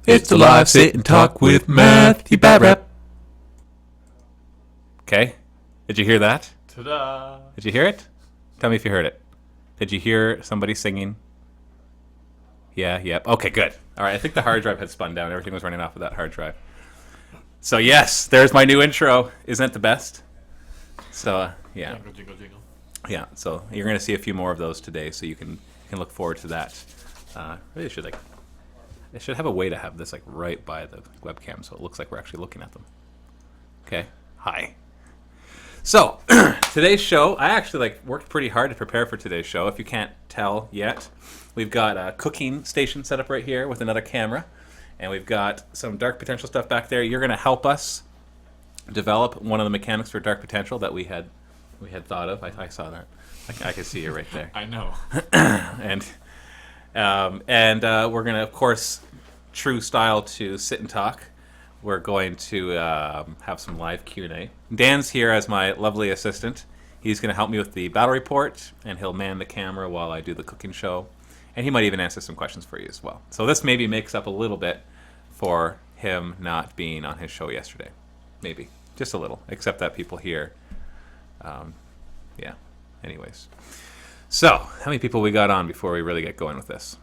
It's the live sit and talk with Matthew Bad Rep. Okay. Did you hear that? Ta-da! Did you hear it? Tell me if you heard it. Did you hear somebody singing? Yeah, yep. Okay, good. All right, I think the hard drive had spun down. Everything was running off of that hard drive. So, yes, there's my new intro. Isn't it the best? So, yeah. Jingle, jingle, jingle. Yeah, so you're going to see a few more of those today, so you can look forward to that. Really should, I should have a way to have this, right by the webcam, so it looks like we're actually looking at them. Okay. Hi. So, today's show, I actually worked pretty hard to prepare for today's show. If you can't tell yet, we've got a cooking station set up right here with another camera, and we've got some Dark Potential stuff back there. You're going to help us develop one of the mechanics for Dark Potential that we had thought of. I saw that. I can see you right there. I know. and we're going to, of course, true style to sit and talk. We're going to have some live Q&A. Dan's here as my lovely assistant. He's going to help me with the battle report, and he'll man the camera while I do the cooking show. And he might even answer some questions for you as well. So this maybe makes up a little bit for him not being on his show yesterday. Maybe. Just a little. Except that people here. Yeah. Anyways. So, how many people we got on before we really get going with this?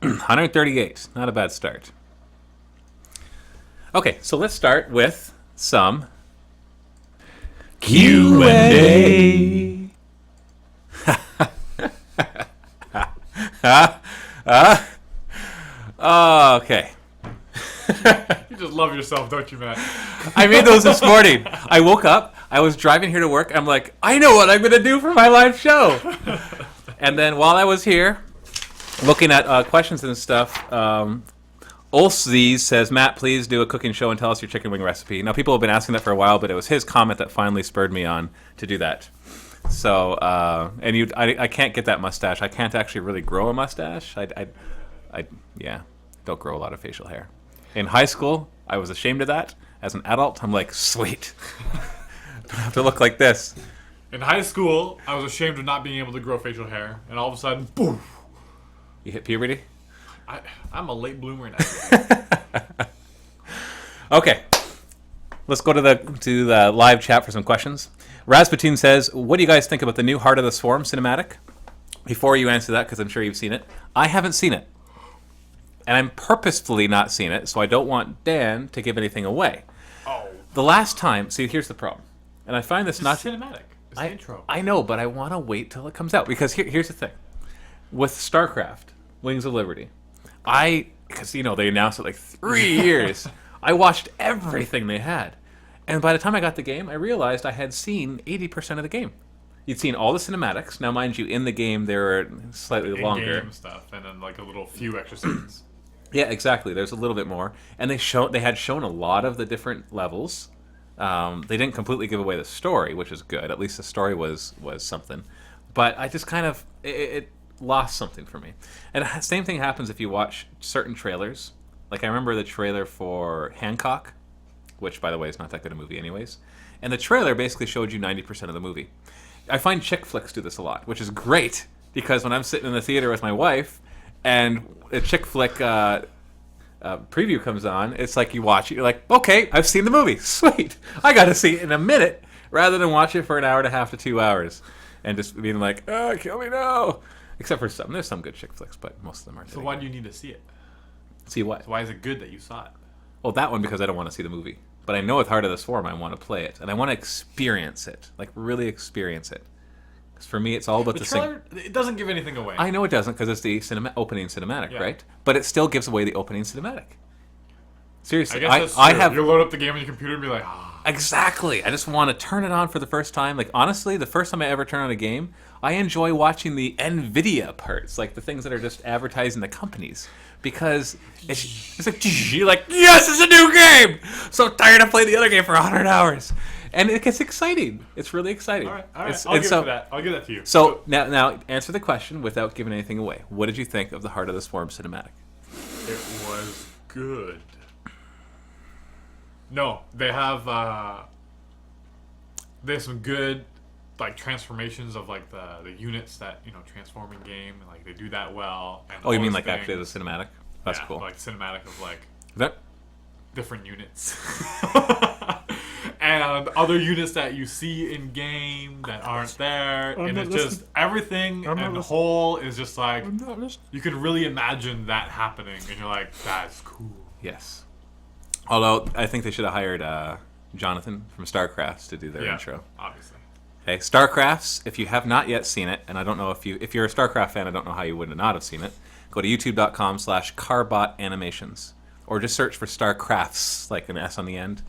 138. Not a bad start. Okay, so let's start with some Q&A. Okay. You just love yourself, don't you, Matt? I made those this morning. I woke up, I was driving here to work, I'm like, I know what I'm going to do for my live show. And then while I was here, looking at questions and stuff, Ulszies says, Matt, please do a cooking show and tell us your chicken wing recipe. Now, people have been asking that for a while, but it was his comment that finally spurred me on to do that. So, I can't get that mustache. I can't actually really grow a mustache. I don't grow a lot of facial hair. In high school, I was ashamed of that. As an adult, I'm like, sweet. Don't have to look like this. In high school, I was ashamed of not being able to grow facial hair, and all of a sudden, boom! You hit puberty? I'm a late bloomer now. Okay. Let's go to the live chat for some questions. Rasputin says, what do you guys think about the new Heart of the Swarm cinematic? Before you answer that, because I'm sure you've seen it, I haven't seen it. And I'm purposefully not seeing it, so I don't want Dan to give anything away. Oh. The last time, see, here's the problem. And I find this It's not cinematic. It's the intro. I know, but I want to wait till it comes out. Because here's the thing. With Starcraft, Wings of Liberty, because, they announced it 3 years, I watched everything they had. And by the time I got the game, I realized I had seen 80% of the game. You'd seen all the cinematics. Now, mind you, in the game, they were slightly longer. In-game stuff, and then a little few extra scenes. Yeah, exactly. There's a little bit more. And they had shown a lot of the different levels. They didn't completely give away the story, which is good. At least the story was something. But I just kind of... It lost something for me. And the same thing happens if you watch certain trailers. I remember the trailer for Hancock, which, by the way, is not that good a movie anyways. And the trailer basically showed you 90% of the movie. I find chick flicks do this a lot, which is great, because when I'm sitting in the theater with my wife and a chick flick preview comes on, it's like you watch it, you're like, okay, I've seen the movie. Sweet. I got to see it in a minute rather than watch it for an hour and a half to 2 hours and just being like, oh, kill me now. Except for some. There's some good chick flicks, but most of them aren't. So why do you need to see it? See what? So why is it good that you saw it? Well, that one because I don't want to see the movie. But I know with Heart of the Swarm I want to play it. And I want to experience it. Really experience it. Because for me, it's all about The trailer, it doesn't give anything away. I know it doesn't because it's the opening cinematic, Yeah. right? But it still gives away the opening cinematic. Seriously. I guess that's true. You'll load up the game on your computer and be like, Exactly. I just want to turn it on for the first time. Honestly, the first time I ever turn on a game, I enjoy watching the NVIDIA parts, the things that are just advertising the companies. Because it's like, you're like, yes, it's a new game! So tired of playing the other game for 100 hours. And it gets exciting. It's really exciting. all right. I'll give that to you. So now answer the question without giving anything away. What did you think of the Heart of the Swarm cinematic? It was good. No, they have some good transformations of the units that transform in game. They do that well. And Oh, you mean actually the cinematic? That's cool. Like cinematic of like That different units. And other units that you see in game that aren't there, and it's just everything and the whole is just like you can really imagine that happening, and you're like, that's cool. yes. Although I think they should have hired Jonathan from Starcrafts to do their intro. Obviously. Okay, Starcrafts. If you have not yet seen it, and I don't know if you're a Starcraft fan, I don't know how you would not have seen it. Go to youtube.com/carbotanimations, or just search for Starcrafts, like an S on the end.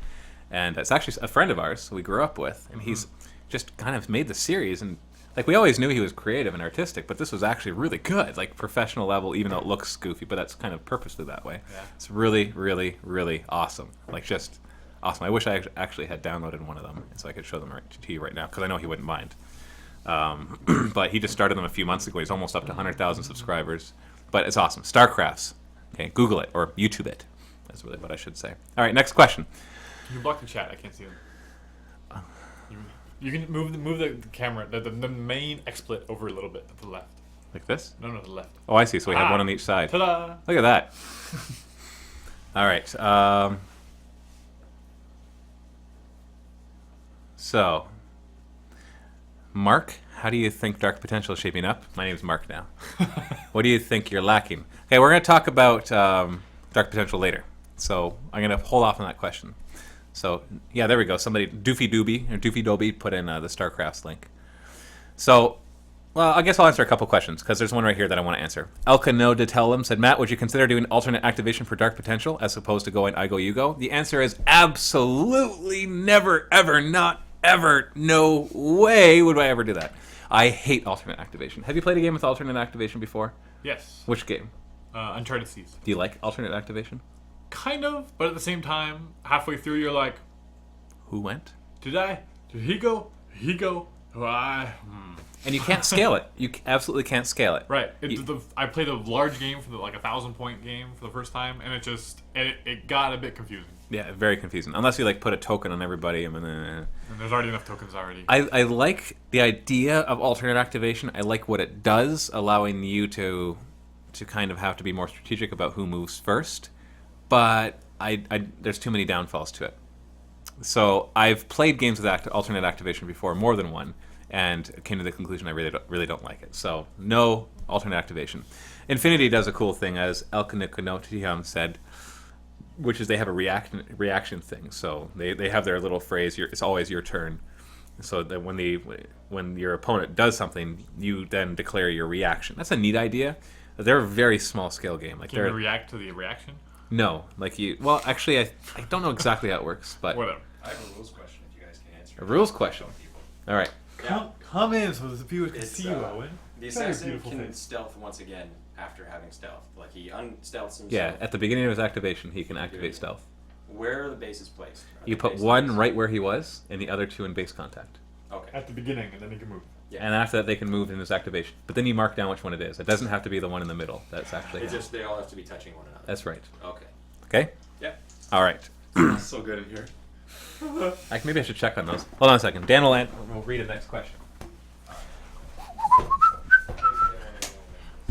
And it's actually a friend of ours we grew up with, and he's just kind of made the series. And like we always knew he was creative and artistic, but this was actually really good, like professional level, even though it looks goofy, but that's kind of purposely that way. Yeah. It's really, really, really awesome. Like just awesome. I wish I actually had downloaded one of them so I could show them to you right now, because I know he wouldn't mind. But he just started them a few months ago. He's almost up to 100,000 subscribers. But it's awesome. Starcrafts. Okay, Google it or YouTube it. That's really what I should say. All right, next question. You can block the chat. I can't see them. You can move the camera, the main XSplit over a little bit to the left. Like this? No, to the left. Oh, I see. So we have one on each side. Ta-da! Look at that. All right. So, Mark, how do you think Dark Potential is shaping up? My name's Mark now. What do you think you're lacking? Okay, we're going to talk about Dark Potential later. So I'm going to hold off on that question. So, yeah, there we go. Somebody, Doofy Dobie, put in the StarCrafts link. So, well, I guess I'll answer a couple questions, because there's one right here that I want to answer. Elka No Detellum said, Matt, would you consider doing alternate activation for Dark Potential as opposed to going I go, you go? The answer is absolutely never, ever, not ever, no way would I ever do that. I hate alternate activation. Have you played a game with alternate activation before? Yes. Which game? Uncharted Seas. Do you like alternate activation? Kind of, but at the same time, halfway through you're like, Who went? Did he go? He go? Why? And you can't scale it. You absolutely can't scale it. Right. I played a large game for like 1,000-point game for the first time, and it got a bit confusing. Yeah, very confusing. Unless you like put a token on everybody, and there's already enough tokens already. I like the idea of alternate activation. I like what it does, allowing you to kind of have to be more strategic about who moves first. But there's too many downfalls to it. So I've played games with alternate activation before, more than one, and came to the conclusion I really don't like it. So no alternate activation. Infinity does a cool thing, as Elkanikonotium said, which is they have a reaction thing. So they have their little phrase, it's always your turn. So that when your opponent does something, you then declare your reaction. That's a neat idea. They're a very small scale game. Like Can you react to the reaction? No, like you. Well, actually, I don't know exactly how it works, but whatever. I have a rules question if you guys can answer. A rules question. All right. Come in so the viewers can see you, Owen. The assassin can stealth once again after having stealth. Like he unstealths himself. Yeah, at the beginning of his activation, he can activate stealth. Where are the bases placed? You put one right where he was, and the other two in base contact. Okay. At the beginning, and then he can move. Yeah. And after that, they can move in his activation. But then you mark down which one it is. It doesn't have to be the one in the middle. That's actually. They all have to be touching one another. That's right. Okay. Okay. Yeah. All right. So good in here. Maybe I should check on those. Hold on a second. Dan will read the next question.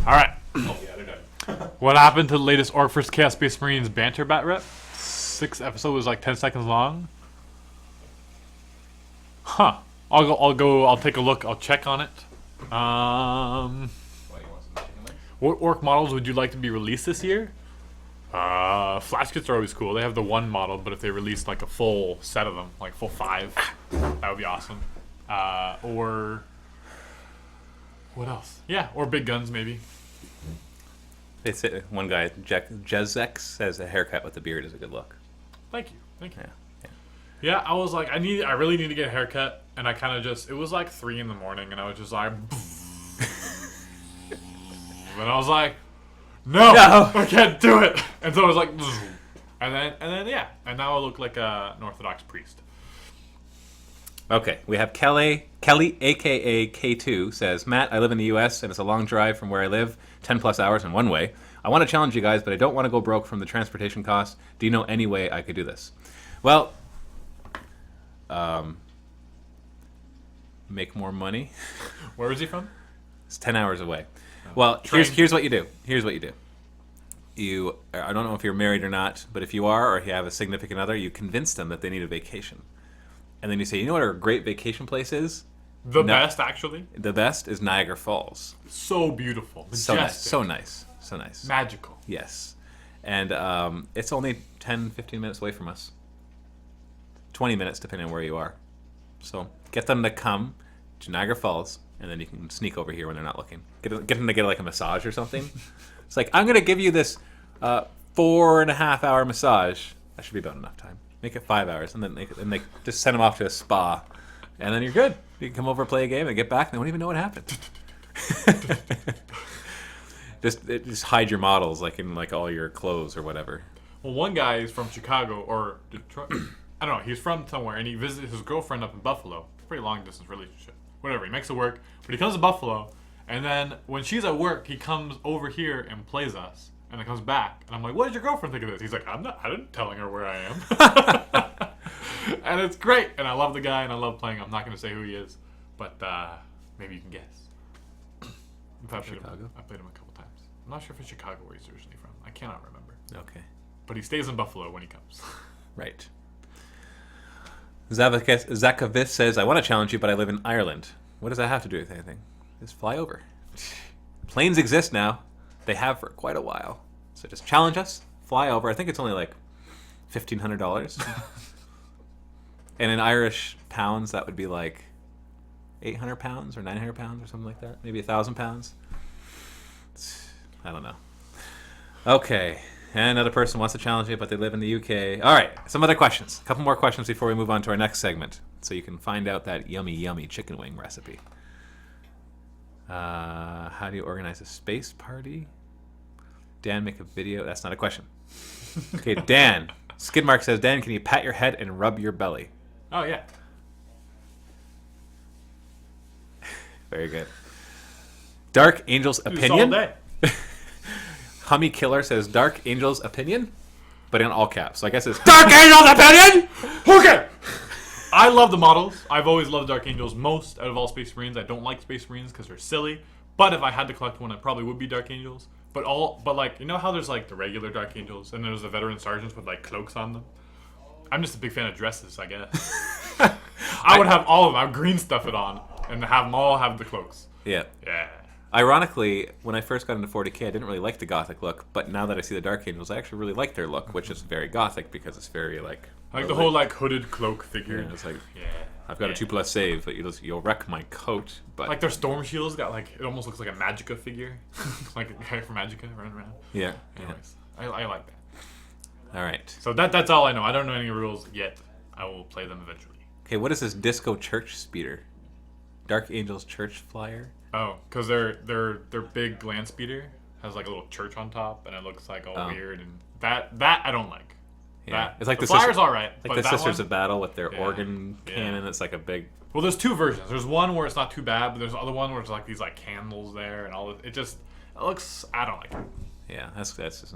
All right. Oh yeah, they're done. What happened to the latest Orc vs. Chaos Space Marines banter bat rep? 6 episodes was like 10 seconds long. Huh. I'll take a look. I'll check on it. What orc models would you like to be released this year? Flash kits are always cool. They have the one model, but if they released like a full set of them, like full 5, that would be awesome. Or what else? Yeah, or big guns maybe. They say one guy, Jezex, says a haircut with a beard is a good look. Thank you. Yeah. Yeah, I was like, I really need to get a haircut, and I kind of it was like 3 in the morning, and I was just like, and I was like, no, I can't do it. And so I was like, and then yeah, and now I look like an Orthodox priest. Okay, we have Kelly, aka K2, says, Matt, I live in the U.S. and it's a long drive from where I live, 10 plus hours in one way. I want to challenge you guys, but I don't want to go broke from the transportation costs. Do you know any way I could do this? Well, make more money. Where is he from? It's 10 hours away. Well, here's what you do. I don't know if you're married or not, but if you are, or if you have a significant other, you convince them that they need a vacation. And then you say, you know what a great vacation place is? The best, actually. The best is Niagara Falls. So beautiful. So nice. Majestic. So nice. So nice. Magical. Yes. And it's only 10, 15 minutes away from us. 20 minutes, depending on where you are. So get them to come to Niagara Falls, and then you can sneak over here when they're not looking. Get them to get like a massage or something. It's like, I'm going to give you this 4.5 hour massage. That should be about enough time. Make it 5 hours, and then they just send them off to a spa, and then you're good. You can come over, play a game, and get back, and they won't even know what happened. just hide your models like in like all your clothes or whatever. Well, one guy is from Chicago or Detroit. I don't know. He's from somewhere, and he visited his girlfriend up in Buffalo. Pretty long distance relationship. Whatever. He makes it work, but he comes to Buffalo, and then when she's at work, he comes over here and plays us, and then comes back, and I'm like, "What did your girlfriend think of this?" He's like, I didn't telling her where I am." And it's great, and I love the guy, and I love playing. I'm not going to say who he is, but maybe you can guess. Chicago? I played him a couple times. I'm not sure if it's Chicago where he's originally from. I cannot remember. Okay. But he stays in Buffalo when he comes. Right. Zakavis says, I want to challenge you, but I live in Ireland. What does that have to do with anything? Just fly over. Planes exist now. They have for quite a while. So just challenge us, fly over. I think it's only like $1,500. And in Irish pounds, that would be like 800 pounds or 900 pounds or something like that. Maybe 1,000 pounds. I don't know. Okay. And another person wants to challenge you, but they live in the UK. All right. Some other questions. A couple more questions before we move on to our next segment. So you can find out that yummy, yummy chicken wing recipe. How do you organize a space party? Dan, make a video. That's not a question. Okay, Dan. Skidmark says, Dan, can you pat your head and rub your belly? Oh, yeah. Very good. Dark Angel's Do this opinion. all day. Hummy Killer says Dark Angel's opinion, but in all caps. So I guess it's Dark Angel's opinion. Okay. I love the models. I've always loved Dark Angels most out of all Space Marines. I don't like Space Marines because they're silly. But if I had to collect one, it probably would be Dark Angels. But like, you know how there's like the regular Dark Angels and there's the veteran sergeants with like cloaks on them? I'm just a big fan of dresses, I guess. I would have all of them. I would green stuff it on and have them all have the cloaks. Yeah. Yeah. Ironically, when I first got into 40k, I didn't really like the gothic look, but now that I see the Dark Angels, I actually really like their look, which is very gothic because it's very like... I like the whole like hooded cloak figure. Yeah, it's like, Yeah. I've got a 2+ save, but you'll wreck my coat. But Like their storm shields got like, it almost looks like a Magicka figure. Like a guy from Magicka running around. yeah. Anyways, I like that. All right. So that's all I know. I don't know any rules yet. I will play them eventually. Okay, what is this disco church speeder? Dark Angels church flyer? Oh, because their big land speeder has like a little church on top, and it looks like all weird, and that I don't like. Yeah. That, It's like the the flyer's all right. Like but the that Sisters one, of Battle with their Yeah. organ Yeah. cannon. It's like a big... Well, there's two versions. There's one where it's not too bad, but there's the other one where it's like these like candles there and all. It looks. I don't like it. Yeah, that's just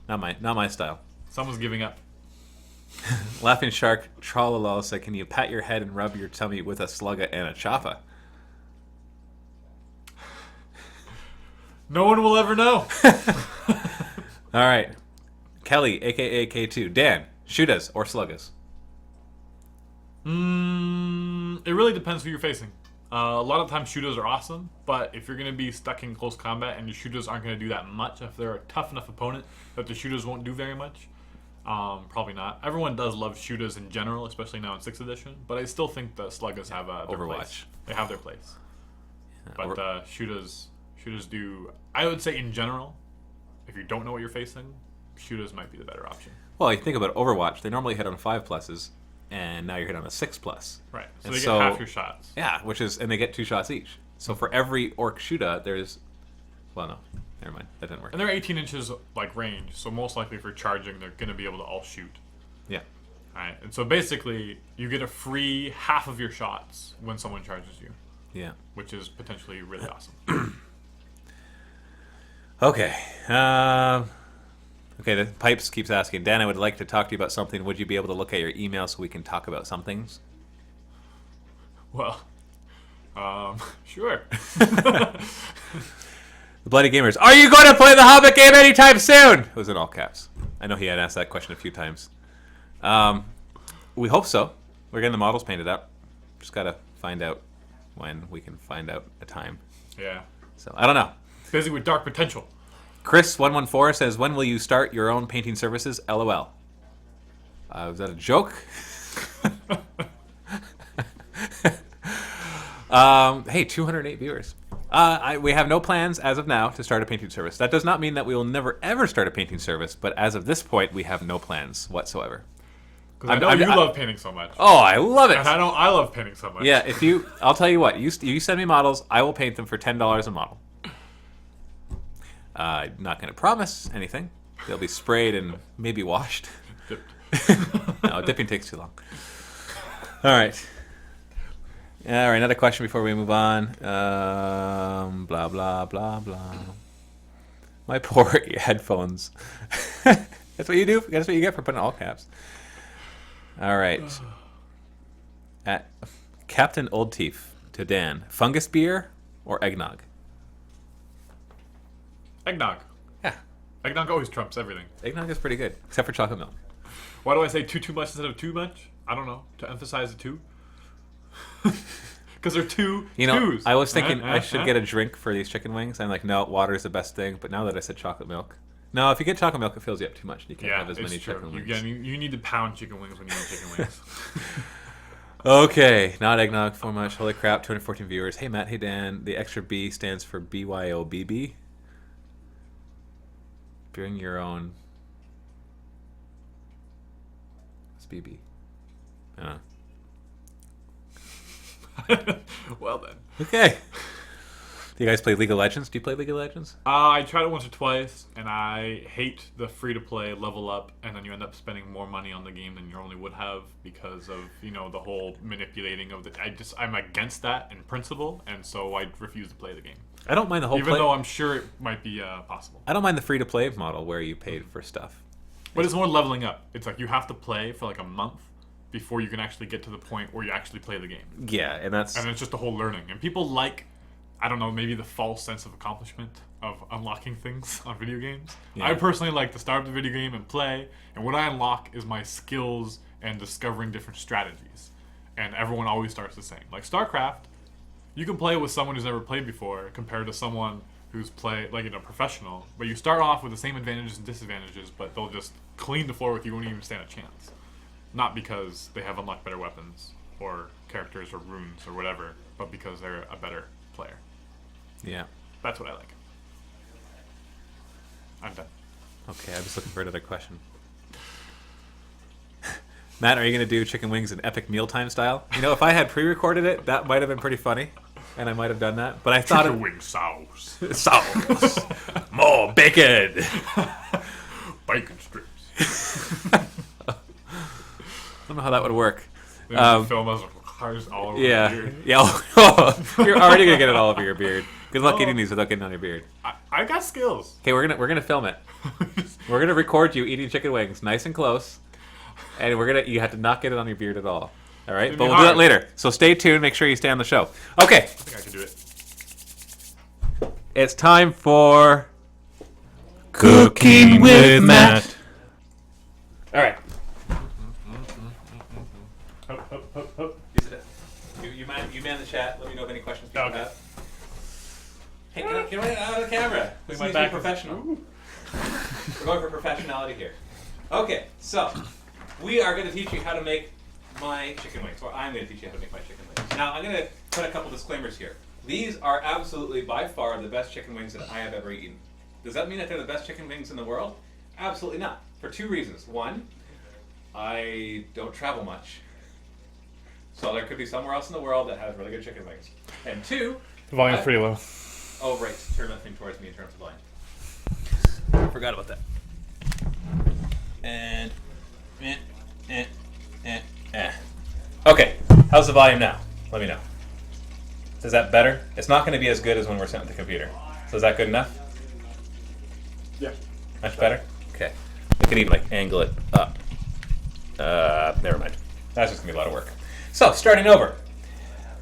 not my style. Someone's giving up. Laughing Shark Tralala said, can you pat your head and rub your tummy with a slugga and a choppa? No one will ever know. All right. Kelly, a.k.a. K2. Dan, shoot-us or slug-us? It really depends who you're facing. A lot of times shooters are awesome, but if you're going to be stuck in close combat and your shooters aren't going to do that much, if they're a tough enough opponent that the shooters won't do very much, probably not. Everyone does love shooters in general, especially now in 6th edition, but I still think the sluggers have their Overwatch. place. They have their place. Yeah, But shooters do, I would say in general, if you don't know what you're facing, shooters might be the better option. Well, you think about Overwatch. They normally hit on 5+, and now you're hit on a 6+. Right. So And they get half your shots. Yeah, and they get 2 shots each. So for every orc shooter, there's... Well, no. Never mind. That didn't work. And they're 18 inches like range, so most likely for charging, they're going to be able to all shoot. Yeah. Alright, and so basically, you get a free half of your shots when someone charges you, Yeah. which is potentially really awesome. Okay. Okay, the Pipes keeps asking, Dan, I would like to talk to you about something. Would you be able to look at your email so we can talk about some things? Well, sure. The Bloody Gamers. Are you going to play the Hobbit game anytime soon? It was in all caps. I know he had asked that question a few times. We hope so. We're getting the models painted up. Just got to find out when we can find out a time. Yeah. So, I don't know. Busy with Dark Potential. Chris114 says, when will you start your own painting services? LOL. Was that a joke? Hey, 208 viewers. We have no plans as of now to start a painting service. That does not mean that we will never ever start a painting service, but as of this point, we have no plans whatsoever. Because I know you love painting so much. Oh, I love it. And I know I love painting so much. Yeah, I'll tell you what. You send me models, I will paint them for $10 a model. I'm not going to promise anything. They'll be sprayed and maybe washed. No, dipping takes too long. All right. Another question before we move on. Blah, blah, blah, blah. My poor headphones. That's what you do. That's what you get for putting all caps. All right. At Captain Old Teeth to Dan. Fungus beer or eggnog? Eggnog. Yeah. Eggnog always trumps everything. Eggnog is pretty good, except for chocolate milk. Why do I say too much instead of too much? I don't know. To emphasize the two. Because they're two twos. I was thinking I should get a drink for these chicken wings. I'm like, no, water is the best thing. But now that I said chocolate milk. No, if you get chocolate milk, it fills you up too much. You can't have as many chicken wings. You need to pound chicken wings when you eat chicken wings. Okay, not eggnog for much. Holy crap, 214 viewers. Hey, Matt. Hey, Dan. The extra B stands for BYOBB. Bring your own. It's BB. Well then. Okay. Do you guys play League of Legends? Do you play League of Legends? I tried it once or twice, and I hate the free-to-play level up, and then you end up spending more money on the game than you normally would have because of, the whole manipulating of the... I'm against that in principle, and so I refuse to play the game. I don't mind the whole Even though I'm sure it might be possible. I don't mind the free-to-play model where you paid for stuff. But it's more leveling up. It's like you have to play for like a month before you can actually get to the point where you actually play the game. Yeah, and it's just a whole learning. And people like, I don't know, maybe the false sense of accomplishment of unlocking things on video games. Yeah. I personally like to start the video game and play, and what I unlock is my skills and discovering different strategies. And everyone always starts the same. Like StarCraft, you can play with someone who's never played before compared to someone who's professional, but you start off with the same advantages and disadvantages, but they'll just clean the floor with you, won't even stand a chance. Not because they have unlocked better weapons or characters or runes or whatever, but because they're a better player. Yeah. That's what I like. I'm done. Okay, I was looking for another question. Matt, are you going to do chicken wings in epic mealtime style? If I had pre-recorded it, that might have been pretty funny, and I might have done that. But I thought chicken wing sauce. Sauce. More bacon. Bacon strips. I don't know how that would work. Film us cars all over your beard. Yeah. You're already gonna get it all over your beard. Good luck eating these without getting on your beard. I got skills. Okay, we're gonna film it. We're gonna record you eating chicken wings, nice and close, and you have to not get it on your beard at all. All right, but we'll do that later. So stay tuned. Make sure you stay on the show. Okay. I think I can do it. It's time for Cooking with Matt. All right. You man the chat. Let me know if any questions people have. Hey, get out of the camera. This needs to be professional. We're going for professionality here. Okay, so we are going to teach you how to make my chicken wings, or I'm going to teach you how to make my chicken wings. Now, I'm going to put a couple disclaimers here. These are absolutely, by far, the best chicken wings that I have ever eaten. Does that mean that they're the best chicken wings in the world? Absolutely not. For two reasons. One, I don't travel much. So there could be somewhere else in the world that has really good chicken wings. And two... Volume's pretty low. Oh, right. Turn that thing towards me in terms of volume. I forgot about that. And... Okay. How's the volume now? Let me know. Is that better? It's not going to be as good as when we're sitting at the computer. So is that good enough? Yeah. Much better? Okay. I could even angle it up. Never mind. That's just going to be a lot of work. So, starting over.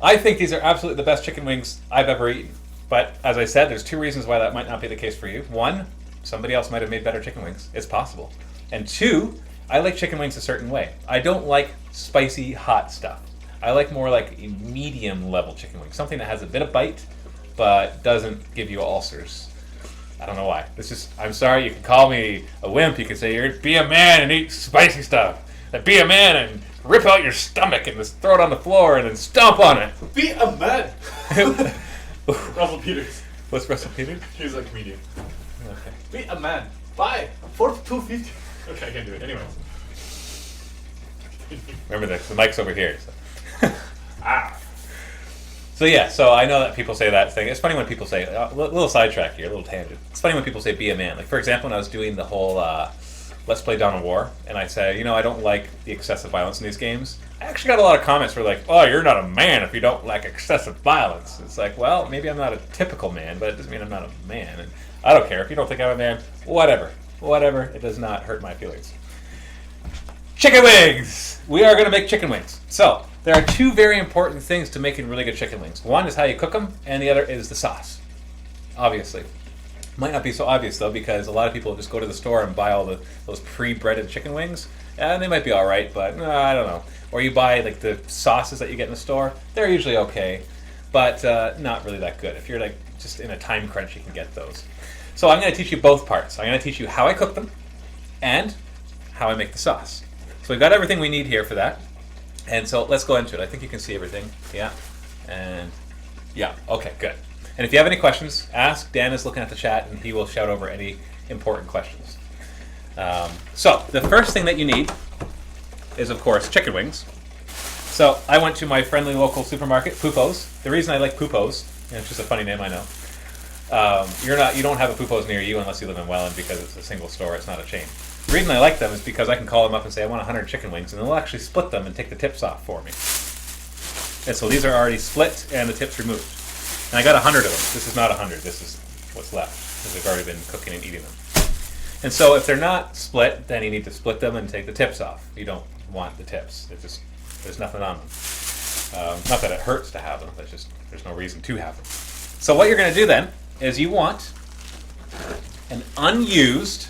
I think these are absolutely the best chicken wings I've ever eaten. But as I said, there's two reasons why that might not be the case for you. One, somebody else might have made better chicken wings. It's possible. And two, I like chicken wings a certain way. I don't like spicy, hot stuff. I like more like a medium level chicken wing. Something that has a bit of bite, but doesn't give you ulcers. I don't know why. I'm sorry, you can call me a wimp. You can say, be a man and eat spicy stuff. Be a man and rip out your stomach and just throw it on the floor and then stomp on it. Be a man. Russell Peters. What's Russell Peters? He's a comedian. Okay. Be a man. Buy for $2.50. Okay, I can't do it. Anyways. Remember the mic's over here. So. So yeah, so I know that people say that thing. It's funny when people say, little sidetrack here, a little tangent. It's funny when people say be a man. Like for example, when I was doing the whole Let's Play Dawn of War, and I say, I don't like the excessive violence in these games. I actually got a lot of comments where like, oh, you're not a man if you don't like excessive violence. It's like, well, maybe I'm not a typical man, but it doesn't mean I'm not a man. And I don't care. If you don't think I'm a man, whatever. Whatever. It does not hurt my feelings. Chicken wings! We are going to make chicken wings. So, there are two very important things to making really good chicken wings. One is how you cook them, and the other is the sauce. Obviously. Might not be so obvious, though, because a lot of people just go to the store and buy all those pre-breaded chicken wings, and they might be all right, but I don't know. Or you buy like the sauces that you get in the store. They're usually okay, but not really that good. If you're like just in a time crunch, you can get those. So I'm going to teach you both parts. I'm going to teach you how I cook them and how I make the sauce. So we've got everything we need here for that. And so let's go into it. I think you can see everything. Yeah. And yeah. Okay, good. And if you have any questions, ask. Dan is looking at the chat, and he will shout over any important questions. So the first thing that you need is, of course, chicken wings. So I went to my friendly local supermarket, Pupo's. The reason I like Pupo's, and it's just a funny name, I know. You don't have a Pupo's near you unless you live in Welland because it's a single store. It's not a chain. The reason I like them is because I can call them up and say I want 100 chicken wings, and they'll actually split them and take the tips off for me. And so these are already split and the tips removed. And I got 100 of them. This is not 100. This is what's left because we've already been cooking and eating them. And so if they're not split, then you need to split them and take the tips off. You don't want the tips. There's nothing on them. Not that it hurts to have them. There's no reason to have them. So what you're going to do then is you want an unused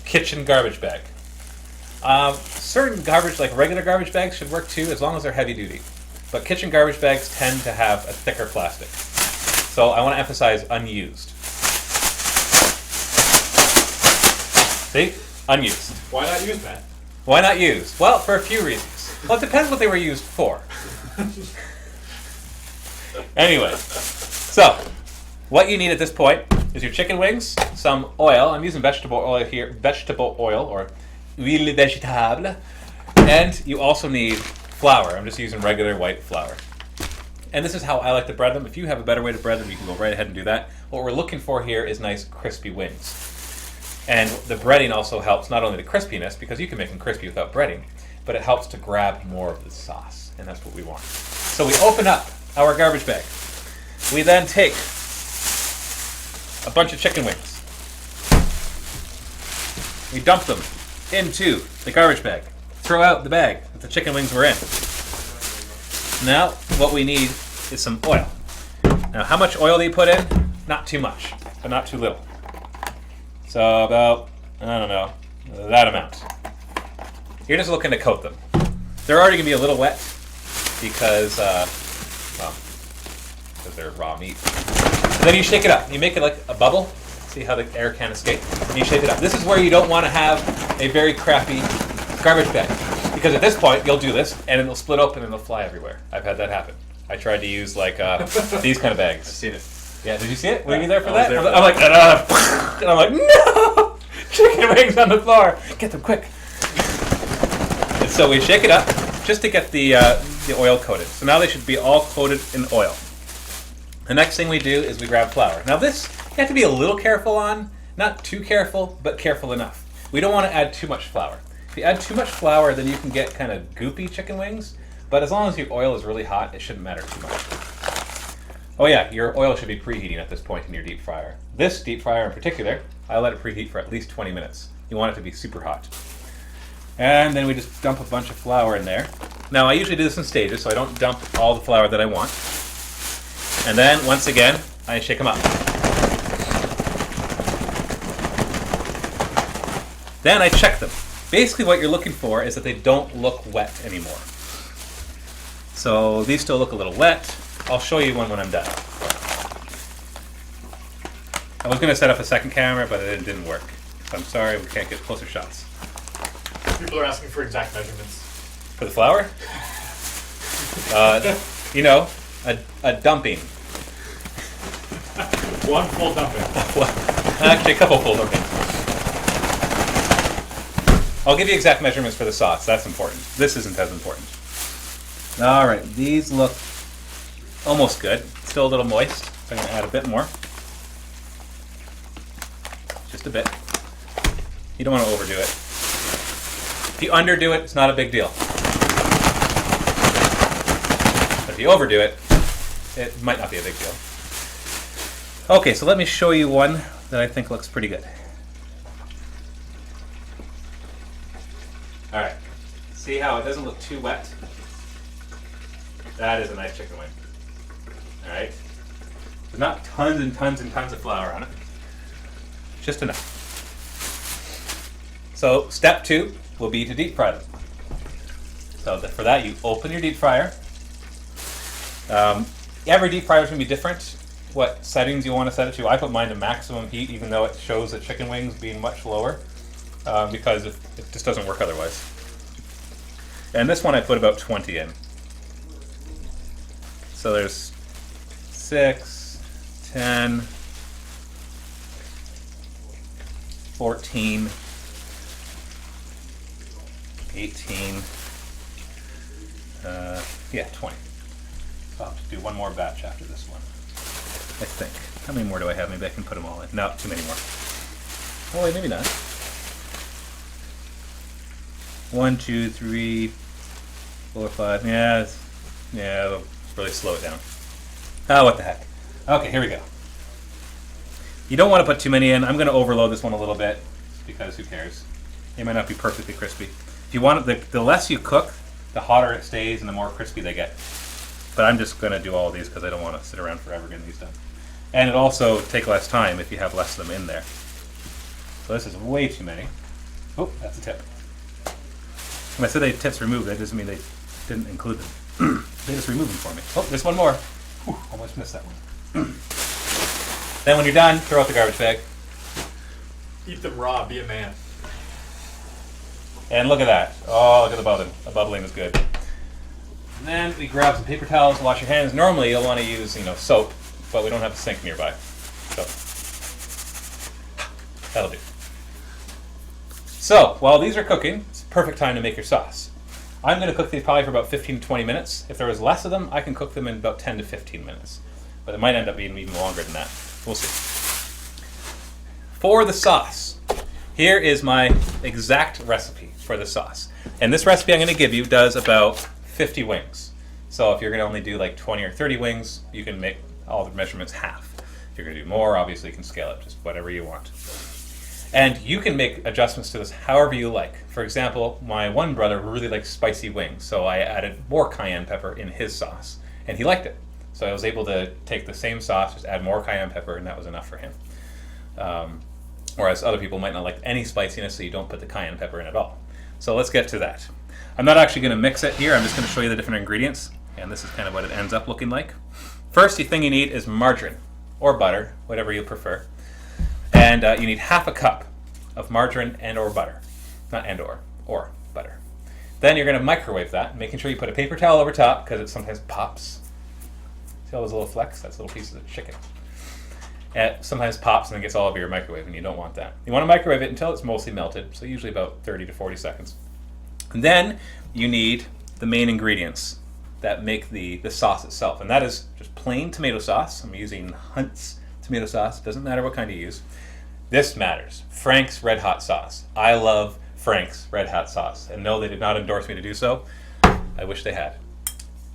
kitchen garbage bag. Certain garbage, like regular garbage bags, should work too, as long as they're heavy duty. But kitchen garbage bags tend to have a thicker plastic. So I want to emphasize unused. See? Unused. Why not use that? Why not used? Well, for a few reasons. Well, it depends what they were used for. Anyway, so what you need at this point is your chicken wings, some oil. I'm using vegetable oil here, vegetable oil or huile végétable, and you also need flour. I'm just using regular white flour. And this is how I like to bread them. If you have a better way to bread them, you can go right ahead and do that. What we're looking for here is nice crispy wings. And the breading also helps not only the crispiness, because you can make them crispy without breading, but it helps to grab more of the sauce, and that's what we want. So we open up our garbage bag. We then take a bunch of chicken wings. We dump them into the garbage bag. Throw out the bag that the chicken wings were in. Now, what we need is some oil. Now, how much oil do you put in? Not too much, but not too little. So about, I don't know, that amount. You're just looking to coat them. They're already going to be a little wet because they're raw meat. And then you shake it up. You make it like a bubble. See how the air can escape? And you shake it up. This is where you don't want to have a very crappy garbage bag. Because at this point, you'll do this, and it'll split open and it'll fly everywhere. I've had that happen. I tried to use like these kind of bags. I've seen it. Yeah, did you see it? Were you there for I was that? there for I'm like, and I'm like, no! Chicken wings on the floor. Get them quick. And so we shake it up just to get the oil coated. So now they should be all coated in oil. The next thing we do is we grab flour. Now this, you have to be a little careful on. Not too careful, but careful enough. We don't want to add too much flour. If you add too much flour, then you can get kind of goopy chicken wings. But as long as your oil is really hot, it shouldn't matter too much. Oh yeah, your oil should be preheating at this point in your deep fryer. This deep fryer in particular, I let it preheat for at least 20 minutes. You want it to be super hot. And then we just dump a bunch of flour in there. Now I usually do this in stages, so I don't dump all the flour that I want. And then, once again, I shake them up. Then I check them. Basically what you're looking for is that they don't look wet anymore. So these still look a little wet. I'll show you one when I'm done. I was going to set up a second camera, but it didn't work. So I'm sorry, we can't get closer shots. People are asking for exact measurements. For the flour? You know, a dumping. One full dumping. Actually, a couple full dumpings. I'll give you exact measurements for the sauce. That's important. This isn't as important. All right, these look almost good. Still a little moist, so I'm going to add a bit more. Just a bit. You don't want to overdo it. If you underdo it, it's not a big deal. But if you overdo it, it might not be a big deal. Okay, so let me show you one that I think looks pretty good. All right. See how it doesn't look too wet? That is a nice chicken wing. All right. There's not tons and tons and tons of flour on it. Just enough. So step 2 will be to deep fry them. So for that, you open your deep fryer. Every deep fryer is going to be different. What settings you want to set it to. I put mine to maximum heat, even though it shows the chicken wings being much lower, because it just doesn't work otherwise. And this one I put about 20 in. So there's 6, 10, 14, 18, yeah, 20. So I'll have to do one more batch after this one, I think. How many more do I have? Maybe I can put them all in. No, too many more. Oh wait, maybe not. 1, 2, 3, 4, 5. Yeah, it'll really slow it down. Oh, what the heck. Okay, here we go. You don't want to put too many in. I'm going to overload this one a little bit, because who cares? It might not be perfectly crispy. If you want it, the less you cook, the hotter it stays and the more crispy they get. But I'm just going to do all of these because I don't want to sit around forever getting these done. And it also take less time if you have less of them in there. So this is way too many. Oh, that's a tip. When I said they had tips removed, that doesn't mean they didn't include them. They just removed them for me. Oh, there's one more. Whew, almost missed that one. Then when you're done, throw out the garbage bag. Eat them raw, be a man. And look at that. Oh, look at the bubbling. The bubbling is good. And then we grab some paper towels, wash your hands. Normally you'll want to use, soap, but we don't have a sink nearby. So that'll do. So while these are cooking, it's a perfect time to make your sauce. I'm going to cook these probably for about 15 to 20 minutes. If there was less of them, I can cook them in about 10 to 15 minutes. But it might end up being even longer than that. We'll see. For the sauce, here is my exact recipe for the sauce. And this recipe I'm going to give you does about 50 wings. So if you're going to only do like 20 or 30 wings, you can make all the measurements half. If you're going to do more, obviously you can scale it, just whatever you want. And you can make adjustments to this however you like. For example, my one brother really likes spicy wings, so I added more cayenne pepper in his sauce, and he liked it. So I was able to take the same sauce, just add more cayenne pepper, and that was enough for him. Whereas other people might not like any spiciness, so you don't put the cayenne pepper in at all. So let's get to that. I'm not actually going to mix it here. I'm just going to show you the different ingredients, and this is kind of what it ends up looking like. First thing you need is margarine, or butter, whatever you prefer. And you need half a cup of margarine and or butter. Not and or butter. Then you're going to microwave that, making sure you put a paper towel over top, because it sometimes pops. See all those little flecks? That's little pieces of chicken. And it sometimes pops and then gets all over your microwave, and you don't want that. You want to microwave it until it's mostly melted, so usually about 30 to 40 seconds. And then you need the main ingredients that make the sauce itself, and that is just plain tomato sauce. I'm using Hunt's tomato sauce. Doesn't matter what kind you use. This matters. Frank's Red Hot Sauce. I love Frank's Red Hot Sauce, and no, they did not endorse me to do so. I wish they had.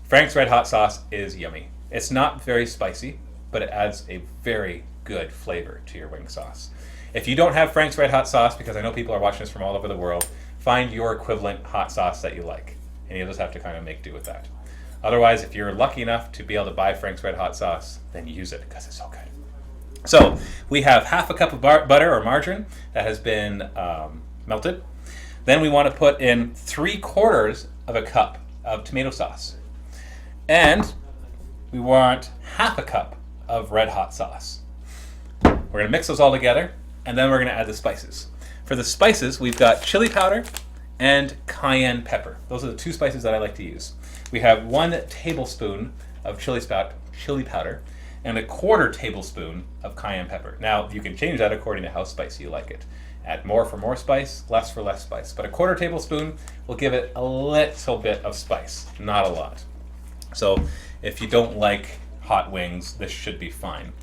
Frank's Red Hot Sauce is yummy. It's not very spicy, but it adds a very good flavor to your wing sauce. If you don't have Frank's Red Hot Sauce, because I know people are watching this from all over the world, find your equivalent hot sauce that you like, and you'll just have to kind of make do with that. Otherwise, if you're lucky enough to be able to buy Frank's Red Hot sauce, then use it because it's so good. So we have half a cup of butter or margarine that has been melted. Then we want to put in 3/4 of a cup of tomato sauce. And we want half a cup of Red Hot sauce. We're going to mix those all together, and then we're going to add the spices. For the spices, we've got chili powder and cayenne pepper. Those are the 2 spices that I like to use. We have 1 tablespoon of chili powder and 1/4 tablespoon of cayenne pepper. Now, you can change that according to how spicy you like it. Add more for more spice, less for less spice. But 1/4 tablespoon will give it a little bit of spice, not a lot. So if you don't like hot wings, this should be fine.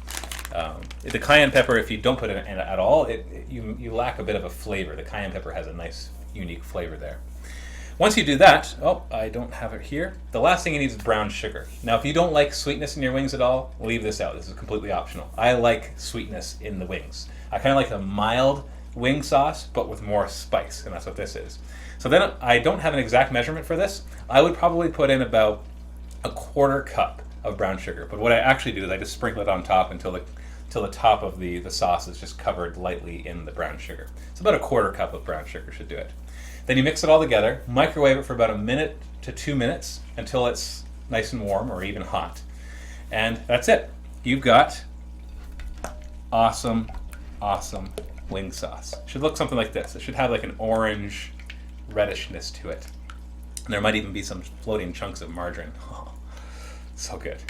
The cayenne pepper, if you don't put it in at all, you lack a bit of a flavor. The cayenne pepper has a nice, unique flavor there. Once you do that, oh, I don't have it here. The last thing you need is brown sugar. Now, if you don't like sweetness in your wings at all, leave this out. This is completely optional. I like sweetness in the wings. I kind of like the mild wing sauce, but with more spice, and that's what this is. So then I don't have an exact measurement for this. I would probably put in about 1/4 cup of brown sugar. But what I actually do is I just sprinkle it on top until the top of the sauce is just covered lightly in the brown sugar. So about 1/4 cup of brown sugar should do it. Then you mix it all together, microwave it for about 1 minute to 2 minutes until it's nice and warm or even hot. And that's it. You've got awesome, awesome wing sauce. It should look something like this. It should have like an orange reddishness to it. And there might even be some floating chunks of margarine. Oh, so good.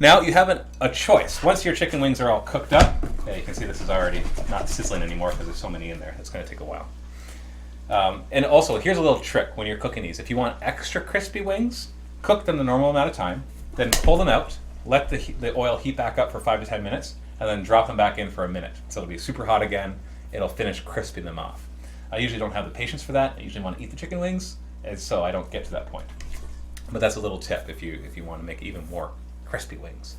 Now you have a choice. Once your chicken wings are all cooked up, yeah, you can see this is already not sizzling anymore because there's so many in there. It's going to take a while. And also, here's a little trick when you're cooking these. If you want extra crispy wings, cook them the normal amount of time, then pull them out, let the oil heat back up for 5 to 10 minutes, and then drop them back in for a minute. So it'll be super hot again. It'll finish crisping them off. I usually don't have the patience for that. I usually want to eat the chicken wings, and so I don't get to that point. But that's a little tip if you want to make even more crispy wings.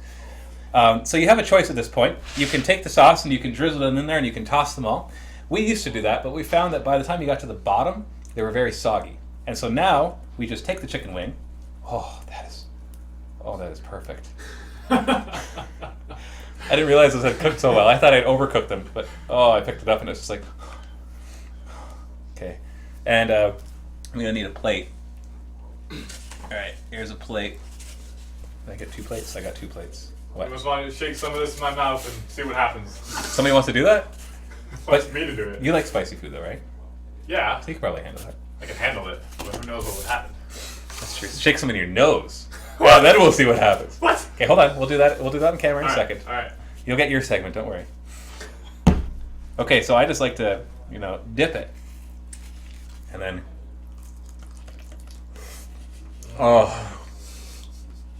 So you have a choice at this point. You can take the sauce and you can drizzle it in there and you can toss them all. We used to do that, but we found that by the time you got to the bottom, they were very soggy. And so now we just take the chicken wing. Oh, that is perfect. I didn't realize this had cooked so well. I thought I'd overcooked them, but I picked it up and it's just like, okay. And I'm gonna need a plate. All right, here's a plate. Did I get 2 plates? I got 2 plates. What? I just wanted to shake some of this in my mouth and see what happens. Somebody wants to do that? Wants me to do it. You like spicy food though, right? Yeah. So you can probably handle that. I can handle it, but who knows what would happen. That's true. Shake some in your nose. Well, then we'll see what happens. What? Okay, hold on. We'll do that. We'll do that on camera in a All right, second. All right. You'll get your segment. Don't worry. Okay, so I just like to, dip it, and then. Oh.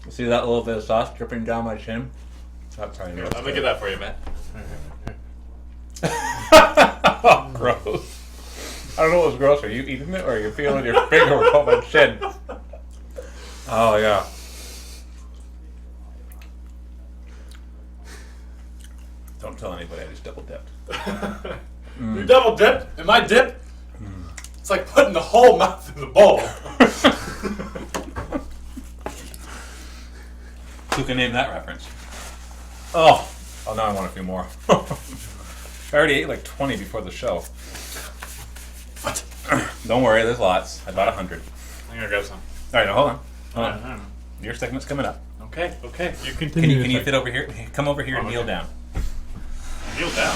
You see that little bit of sauce dripping down my chin? That's how you know it's Let me good. get that for you, man. Oh, gross. I don't know what was gross. Are you eating it or are you feeling your finger on my chin? Oh, yeah. Don't tell anybody I just double dipped. You double dipped? Am I dipped? It's like putting the whole mouth in the bowl. Who can name that reference? Oh, now I want a few more. I already ate like 20 before the show. What? Don't worry, there's lots. I bought 100. I'm gonna grab some. All right, now hold on. Hold All on. right. Your segment's coming up. Okay. You Can continue. you fit over here? Come over here and kneel okay. down. Kneel down.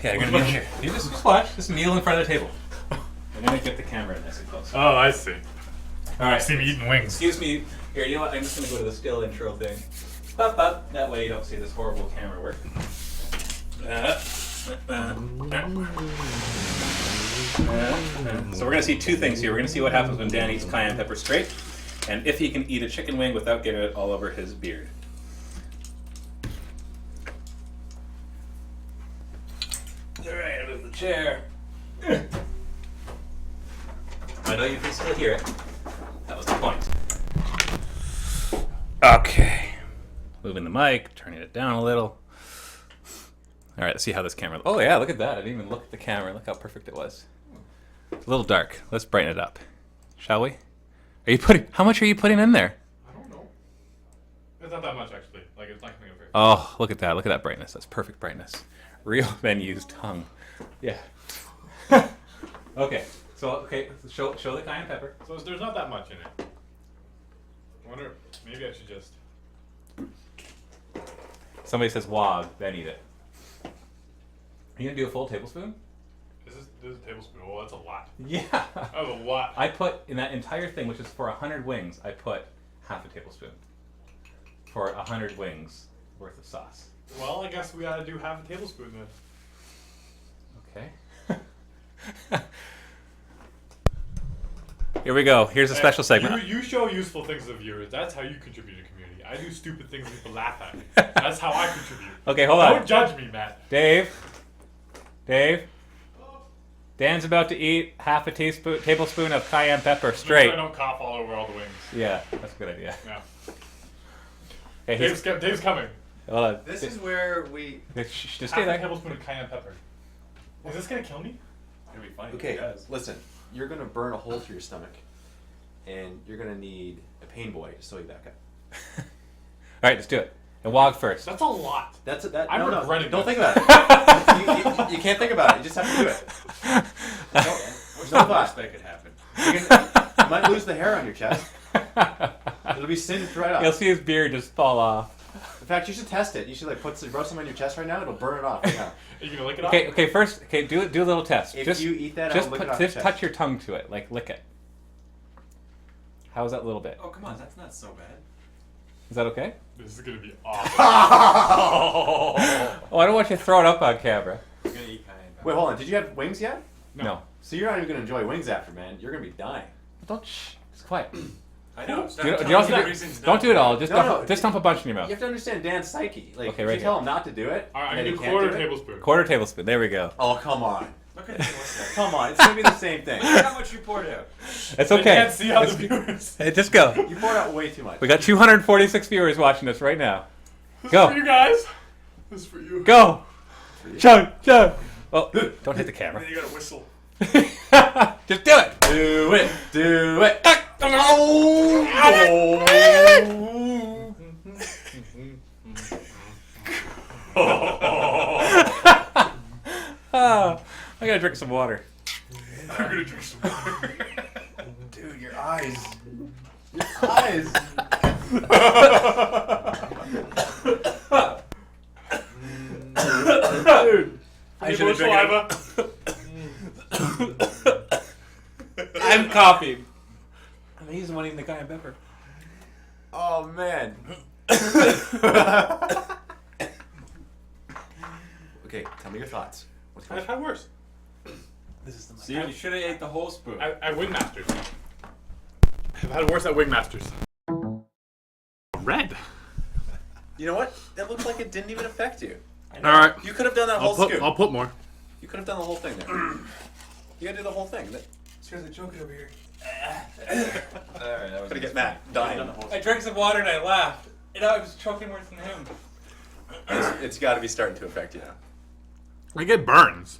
Yeah, you're gonna kneel here. You just watch. Just kneel in front of the table. I'm gonna get the camera nice and close. Oh, I see. All right. See me eating wings. Excuse me. Here, you know what? I'm just gonna go to the still intro thing. Pop up. That way you don't see this horrible camera work. So we're gonna see 2 things here. We're gonna see what happens when Dan eats cayenne pepper straight, and if he can eat a chicken wing without getting it all over his beard. All right, move the chair. I know you can still hear it. That was the point. Okay. Moving the mic, turning it down a little. All right, let's see how this camera... Oh, yeah, look at that. I didn't even look at the camera. Look how perfect it was. It's a little dark. Let's brighten it up. Shall we? How much are you putting in there? It's not that much actually. Like it's not coming over. Oh, look at that. Look at that brightness. That's perfect brightness. Real menus tongue. Yeah. Okay. So show the cayenne pepper. So there's not that much in it. I wonder. Maybe I should just. Somebody says wog, then eat it. Are you gonna do a full tablespoon? This is a tablespoon. Well, that's a lot. Yeah. That's a lot. I put in that entire thing, which is for 100 wings, I put half a tablespoon for 100 wings worth of sauce. Well, I guess we gotta do half a tablespoon then. Okay. Here we go. Here's a special segment. You show useful things to viewers. That's how you contribute to community. I do stupid things people laugh at me. That's how I contribute. Okay, hold on. Don't judge me, Matt. Dave. Dan's about to eat half a tablespoon of cayenne pepper Make straight. sure I don't cough all over all the wings. Yeah, that's a good idea. Yeah. Hey, Dave's coming. hold on. This is where we. Just stay Half a there. tablespoon of cayenne pepper. Is this gonna kill me? It'll be funny. Okay, If it does. listen. You're gonna burn a hole through your stomach, and you're gonna need a pain boy to sew you back up. All right, let's do it. And wog first. That's a lot. That's it. That I'm no, regretting don't this. think about it. You can't think about it. You just have to do it. What's No the thought. worst that could happen? You might lose the hair on your chest. It'll be singed right off. You'll see his beard just fall off. In fact, you should test it. You should like rub some on your chest right now. It'll burn it off right now. Are you gonna lick it Okay, first, do a little test. If just you eat that, just I'll lick it off your just chest. touch your tongue to it, like lick it. How's that little bit? Oh come on, that's not so bad. Is that okay? This is gonna be awful. Oh, I don't want you to throw it up on camera. I'm gonna eat cayenne pepper. Wait, hold on. Did you have wings yet? No. So you're not even gonna enjoy wings after, man. You're gonna be dying. Don't shh. It's quiet. I know. Don't do it all. Just No, dump, no. just dump a bunch in your mouth. You have to understand Dan's psyche. Like, Okay, if right you tell here. him not to do it, All right, I'm and gonna he do can't quarter do it. tablespoon. Quarter tablespoon. There we go. Oh, come on. Look at this. Come on. It's gonna be the same thing. Look how much you poured out. It's I okay. can't see how the viewers. Hey, just go. You poured out way too much. We got 246 viewers watching us right now. This Go. is for you guys. This is for you. Go. Chug. Oh, don't hit the camera. Then you gotta whistle. Just do it. Do it. Do it. Oh, I gotta drink some water. I'm gonna drink some water. Dude, your eyes. Your eyes. Dude. I Need should've more drank saliva. I'm coughing. He's the one eating the cayenne pepper. Oh, man. Okay, tell me your thoughts. What's going I've had worse. This is the See, you should have ate the whole spoon. At Wingmasters. I've had worse at Wingmasters. Red. You know what? That looks like it didn't even affect you. All right. You could have done that whole scoop. I'll put more. You could have done the whole thing there. You gotta do the whole thing. Seriously, choke it over here. Alright, I was gonna get mad. Dying. I drank some water and I laughed. And I was choking worse than him. It's gotta be starting to affect you now. I get burns.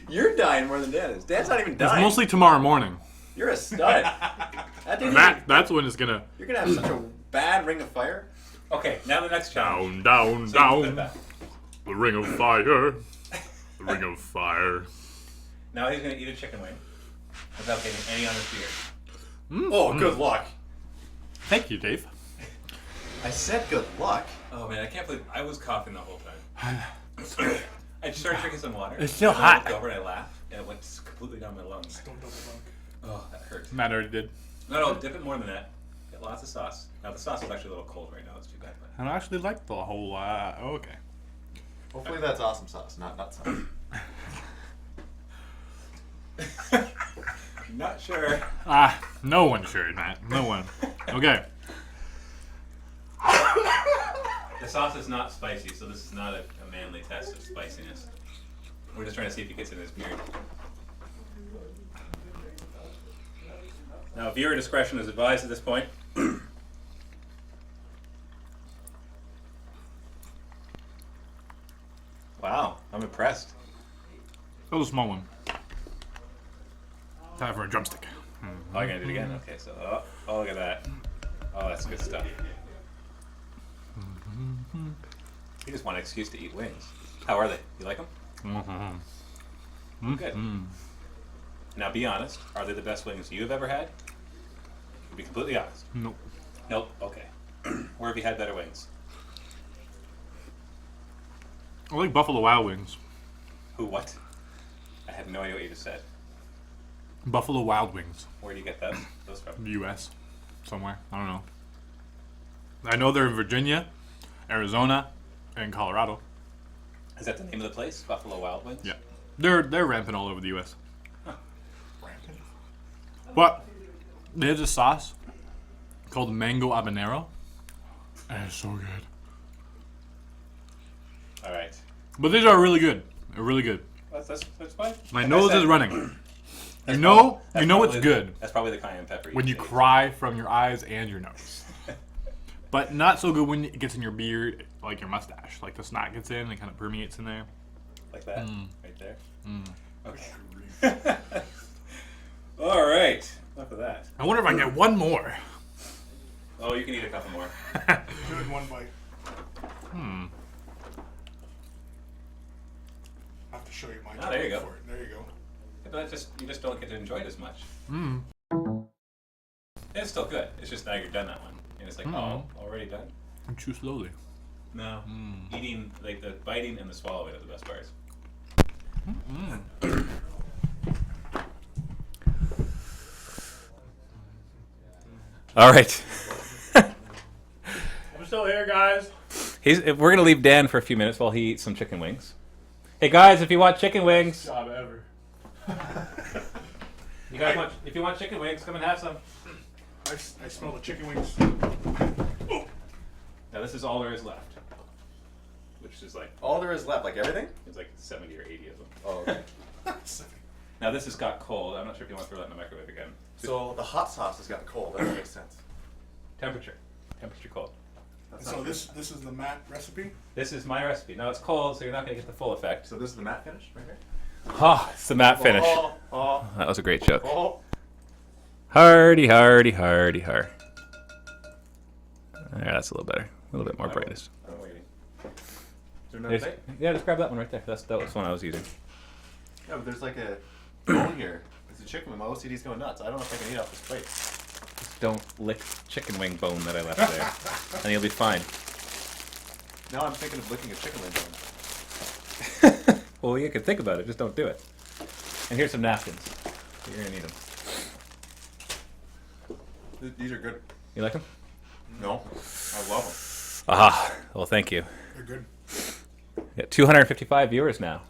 You're dying more than Dan is. Dan's not even It's dying. mostly tomorrow morning. You're a stud. That didn't That's when it's gonna You're gonna have such a bad ring of fire. Okay, now the next challenge. down, So you can put it down. back. The ring of fire. The ring of fire. Now he's gonna eat a chicken wing without getting any on his beard. Oh, good luck. Thank you, Dave. I said good luck. Oh man, I can't believe I was coughing the whole time. I just started drinking some water. It's still and I hot. looked over and I laughed, and it went completely down my lungs. Don't double dunk. Oh, that hurts. Matt already did. No, dip it more than that. Get lots of sauce. Now the sauce is actually a little cold right now. It's too bad. I don't actually like the whole. Okay. Hopefully that's awesome sauce, not nut sauce. But not sure. No one sure, Matt. No one. Okay. The sauce is not spicy, so this is not a manly test of spiciness. We're just trying to see if he gets in his beard. Now, viewer discretion is advised at this point. Wow, I'm impressed. That was a small one. Time for a drumstick. Oh, you're gonna do it again? Okay, so, oh, look at that. Oh, that's good stuff. You just want an excuse to eat wings. How are they? You like them? Mm-hmm. Good. Now be honest. Are they the best wings you've ever had? Be completely honest. Nope. Nope. Okay. Where have you had better wings? I like Buffalo Wild Wings. Who? What? I have no idea what you just said. Buffalo Wild Wings. Where do you get those from? The U.S. Somewhere. I don't know. I know they're in Virginia, Arizona, and Colorado. Is that the name of the place? Buffalo Wild Wings? Yeah. They're rampant all over the U.S. Rampant. But they have this sauce called mango habanero. And it's so good. All right. But these are really good. They're really good. That's fine. My Like I nose said, is running. that's You know probably- that's it's probably- good That's probably the cayenne pepper. when you taste. cry from your eyes and your nose. But not so good when it gets in your beard, like your mustache. Like the snot gets in and it kind of permeates in there. Like that, Mm. right there. Okay. All right. Enough of that. I wonder if I can get one more. Oh, you can eat a couple more. Do it in one bite. I have to show you my Oh, there you go. for it. There you go. But you just don't get to enjoy it as much. Mm. It's still good. It's just now you're done that one, and it's like, oh, already done. And chew slowly. No. Eating, like the biting and the swallowing are the best parts. All right. I'm still here, guys. We're gonna leave Dan for a few minutes while he eats some chicken wings. Hey guys, if you want chicken wings, Job ever. if you want chicken wings, come and have some. I smell the chicken wings. Now this is all there is left, which is like All there is left, like everything? it's like 70 or 80 of them. Oh, okay. Now this has got cold. I'm not sure if you want to throw that in the microwave again. So the hot sauce has gotten cold. That makes sense. Temperature cold. That's So not this is the matte recipe. This is my recipe. Now it's cold, so you're not going to get the full effect. So this is the matte finish right here? Ah, it's the matte finish. Oh, That was a great joke. oh. Hardy, hardy, hardy, har. There, that's a little better. A little bit more brightnest. I'm waiting. Is there another Just- plate? yeah, just grab that one right there. That was the one I was using. Yeah, but there's like a bone here. It's a chicken wing. My OCD's going nuts. I don't know if I can eat off this plate. Just don't lick chicken wing bone that I left there, and you'll be fine. Now I'm thinking of licking a chicken wing bone. Well, you can think about it. Just don't do it. And here's some napkins. You're gonna need them. These are good. You like them? No, I love Ah, well, thank you. They're good. Yeah, 255 viewers now.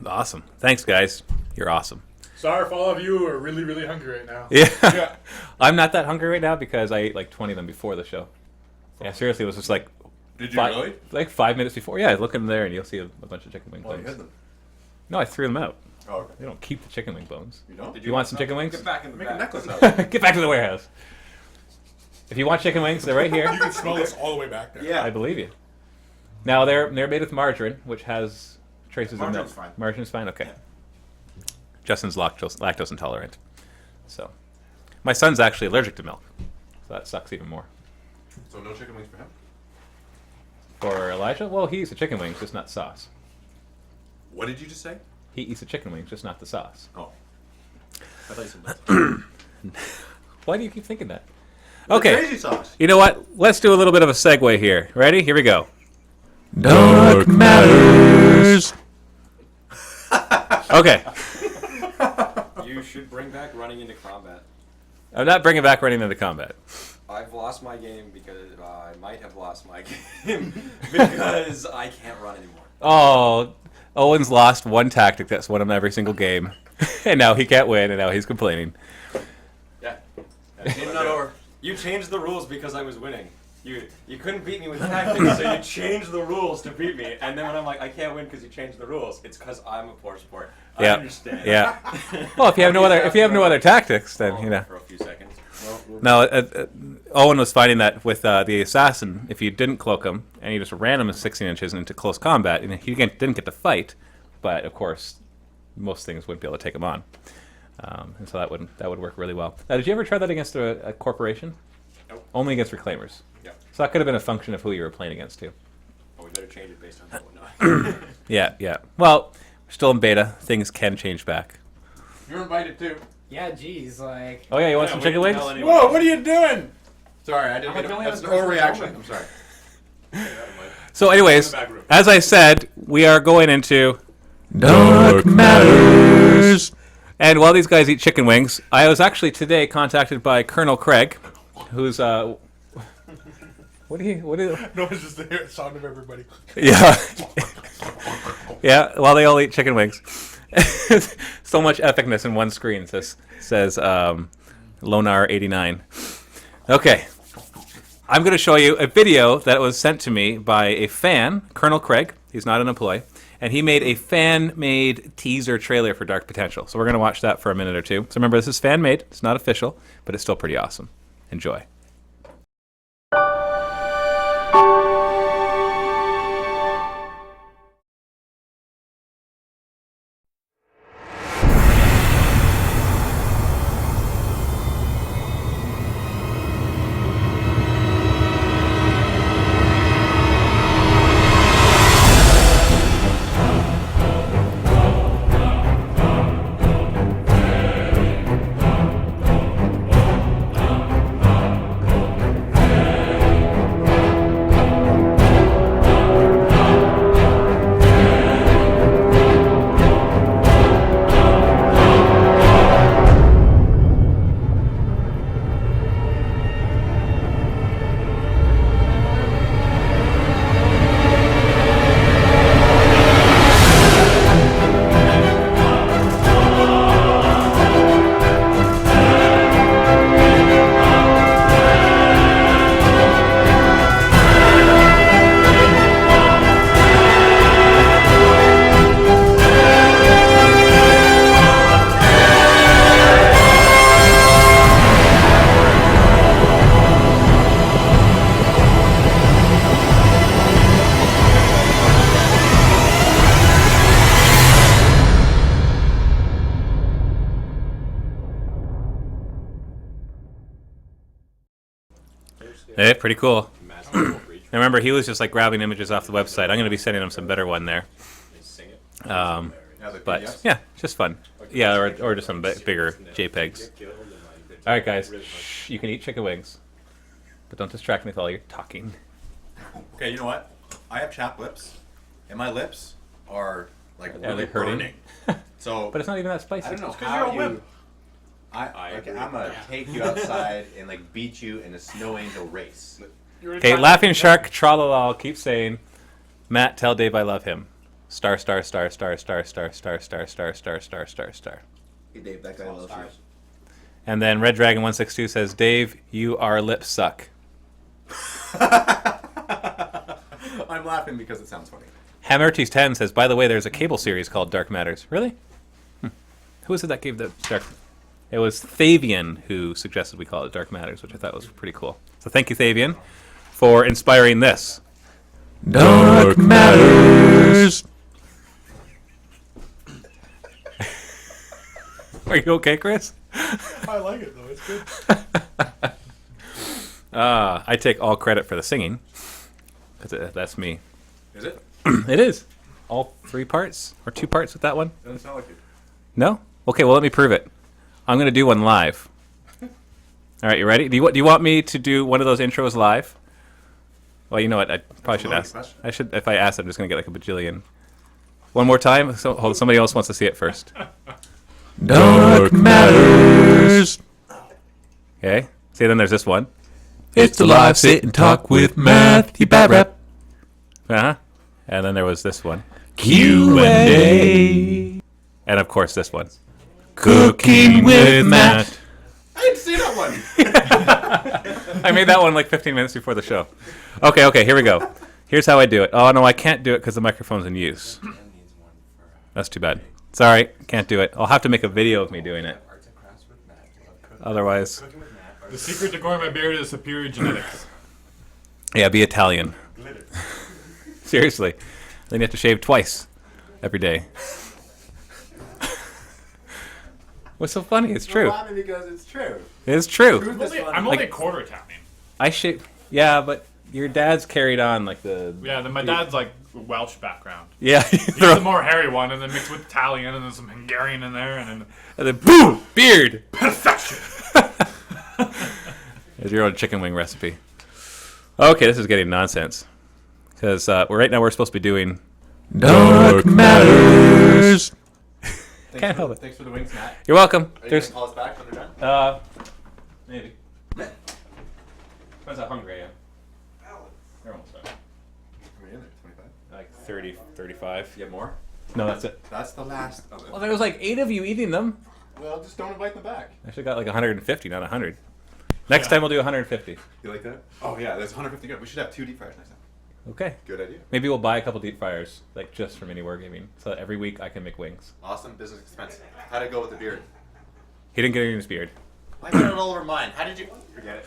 Awesome. Thanks, guys. You're awesome. Sorry for all of you who are really, really hungry right now. Yeah. Yeah. I'm not that hungry right now because I ate like 20 of them before the show. Yeah, seriously, it was just like them. Did you five, really? like 5 minutes before. Yeah, look in there and you'll see a bunch of chicken wing Well, you bones. hid them. No, I threw them out. Oh, okay. They don't keep the chicken wing bones. You don't? You want some chicken wings? Get back in the Make a back. necklace out of it. Get back to the warehouse. If you want chicken wings, they're right You here. can smell this all the way back there. I believe you. Now they're made with margarine, which has traces of milk. Margarine's fine. Margarine's fine. Okay. Justin's lactose intolerant, so my son's actually allergic to milk, so that sucks even more. So no chicken wings for him? For Elijah, well, he eats the chicken wings, just not sauce. What did you just say? He eats the chicken wings, just not the sauce. Oh. I thought you said Why do you keep thinking that? The Okay. Crazy sauce. You know what? Let's do a little bit of a segue here. Ready? Here we go. Dark Matters. Okay. You should bring back running into combat. I'm not bringing back running into combat. I've lost my game because I might have lost my game because I can't run anymore. Oh, Owen's lost one tactic that's won him every single game. And now he can't win, and now he's complaining. Yeah. Game's not over. You changed the rules because I was winning. You couldn't beat me with tactics, so you changed the rules to beat me. And then when I'm like, I can't win because you changed the rules, it's because I'm a poor sport. I Yeah. understand. Yeah. Well, if you have no other tactics, then you know. For a few seconds. No, Owen was finding that with the assassin, if you didn't cloak him and you just ran him 16 inches into close combat, and he didn't get to fight, but of course, most things wouldn't be able to take him on, and so that would work really well. Now, did you ever try that against a corporation? Nope. only against reclaimers. Yep. So that could have been a function of who you were playing against too. Oh, we better change it based on that one. No. Yeah, yeah. Well, we're still in beta. Things can change back. You're invited too. Yeah, geez, like. Oh yeah, you want some chicken wings? Whoa, what are you doing? Sorry, I didn't I'm mean the only to. That's an other person overreaction. going. I'm sorry. So, anyways, back room. as I said, we are going into Dark Matters. And while these guys eat chicken wings, I was actually today contacted by Colonel Craig, who's what do you? No, it's just the sound of everybody. Yeah. Yeah, while they all eat chicken wings. So much epicness in one screen, says Lonar89. Okay. I'm going to show you a video that was sent to me by a fan, Colonel Craig. He's not an employee. And he made a fan-made teaser trailer for Dark Potential. So we're going to watch that for a minute or two. So remember, this is fan-made. It's not official, but it's still pretty awesome. Enjoy. Hey, pretty cool. And remember, he was just like grabbing images off the website. I'm going to be sending him some better one there. But yeah, just fun. Yeah, or just some bigger JPEGs. All right, guys, shh, you can eat chicken wings, but don't distract me with all your talking. Okay, you know what? I have chapped lips, and my lips are like Yeah, really they're hurting. burning. So But it's not even that spicy. I don't know It's 'cause how you're a you. wimp. I'm gonna take you outside and like beat you in a snow angel race. Okay, Laughing Shark, tra-la-la, keep saying, Matt, tell Dave I love him. Star, star, star, star, star, star, star, star, star, star, star, star, star. Hey Dave, that guy loves you. And then Red Dragon 162 says, Dave, you our lips suck. I'm laughing because it sounds funny. Hamertes 10 says, by the way, there's a cable series called Dark Matters. Really? Who was it that gave the Dark? It was Thavian who suggested we call it Dark Matters, which I thought was pretty cool. So thank you, Thavian, for inspiring this. Dark Matters. Are you okay, Chris? I like it though. It's good. I take all credit for the singing. That's me. Is it? It is. All 3 parts? Or 2 parts with that one? Doesn't sound like it. No? Okay, well, let me prove it. I'm going to do one live. All right, you ready? Do you want me to do one of those intros live? Well, you know what? I probably should loaded ask. question. I should. If I ask, I'm just going to get like a bajillion. One more time? So, hold, somebody else wants to see it first. Dark Matters. Okay. See, then there's this one. It's the live sit and talk with Matthew Bad Rep. Uh-huh. And then there was this one. Q&A. And of course this one. Cooking with Matt. I didn't see that one. I made that one like 15 minutes before the show. Okay, here we go. Here's how I do it. Oh, no, I can't do it because the microphone's in use. That's too bad. Sorry, can't do it. I'll have to make a video of me doing it. Otherwise, The secret to growing my beard is superior genetics. yeah, be Italian. Seriously. Then you have to shave twice every day. What's so funny? It's true. Laughing because it's true. It's true. Truth is funny. I'm only quarter Italian. I shape. Yeah, but your dad's carried on like the. Yeah, then my dad's like Welsh background. Yeah. He's the more hairy one, and then mixed with Italian, and then some Hungarian in there, and then boom, beard. perfection. There's your own chicken wing recipe. Okay, this is getting nonsense. Because right now we're supposed to be doing Dark Matters. Can't help it. Thanks for the wings, Matt. You're welcome. Are you There's gonna call us back when they're done? maybe. Depends how hungry I am. They're almost done. How many in there? 25. Like 30, 35. You have more? No, that's it. That's the last of it. Well, there was like 8 of you eating them. Well, just don't invite them back. I should have got like 150, not 100. Next time we'll do 150. You like that? Oh yeah, that's 150 good. We should have 2 deep fryers next time. Okay. Good idea. Maybe we'll buy a couple deep fryers, like just for MiniWarGaming, so that every week I can make wings. Awesome business expense. How'd it go with the beard? He didn't get it in his beard. I got it all over mine. How did you? Forget it.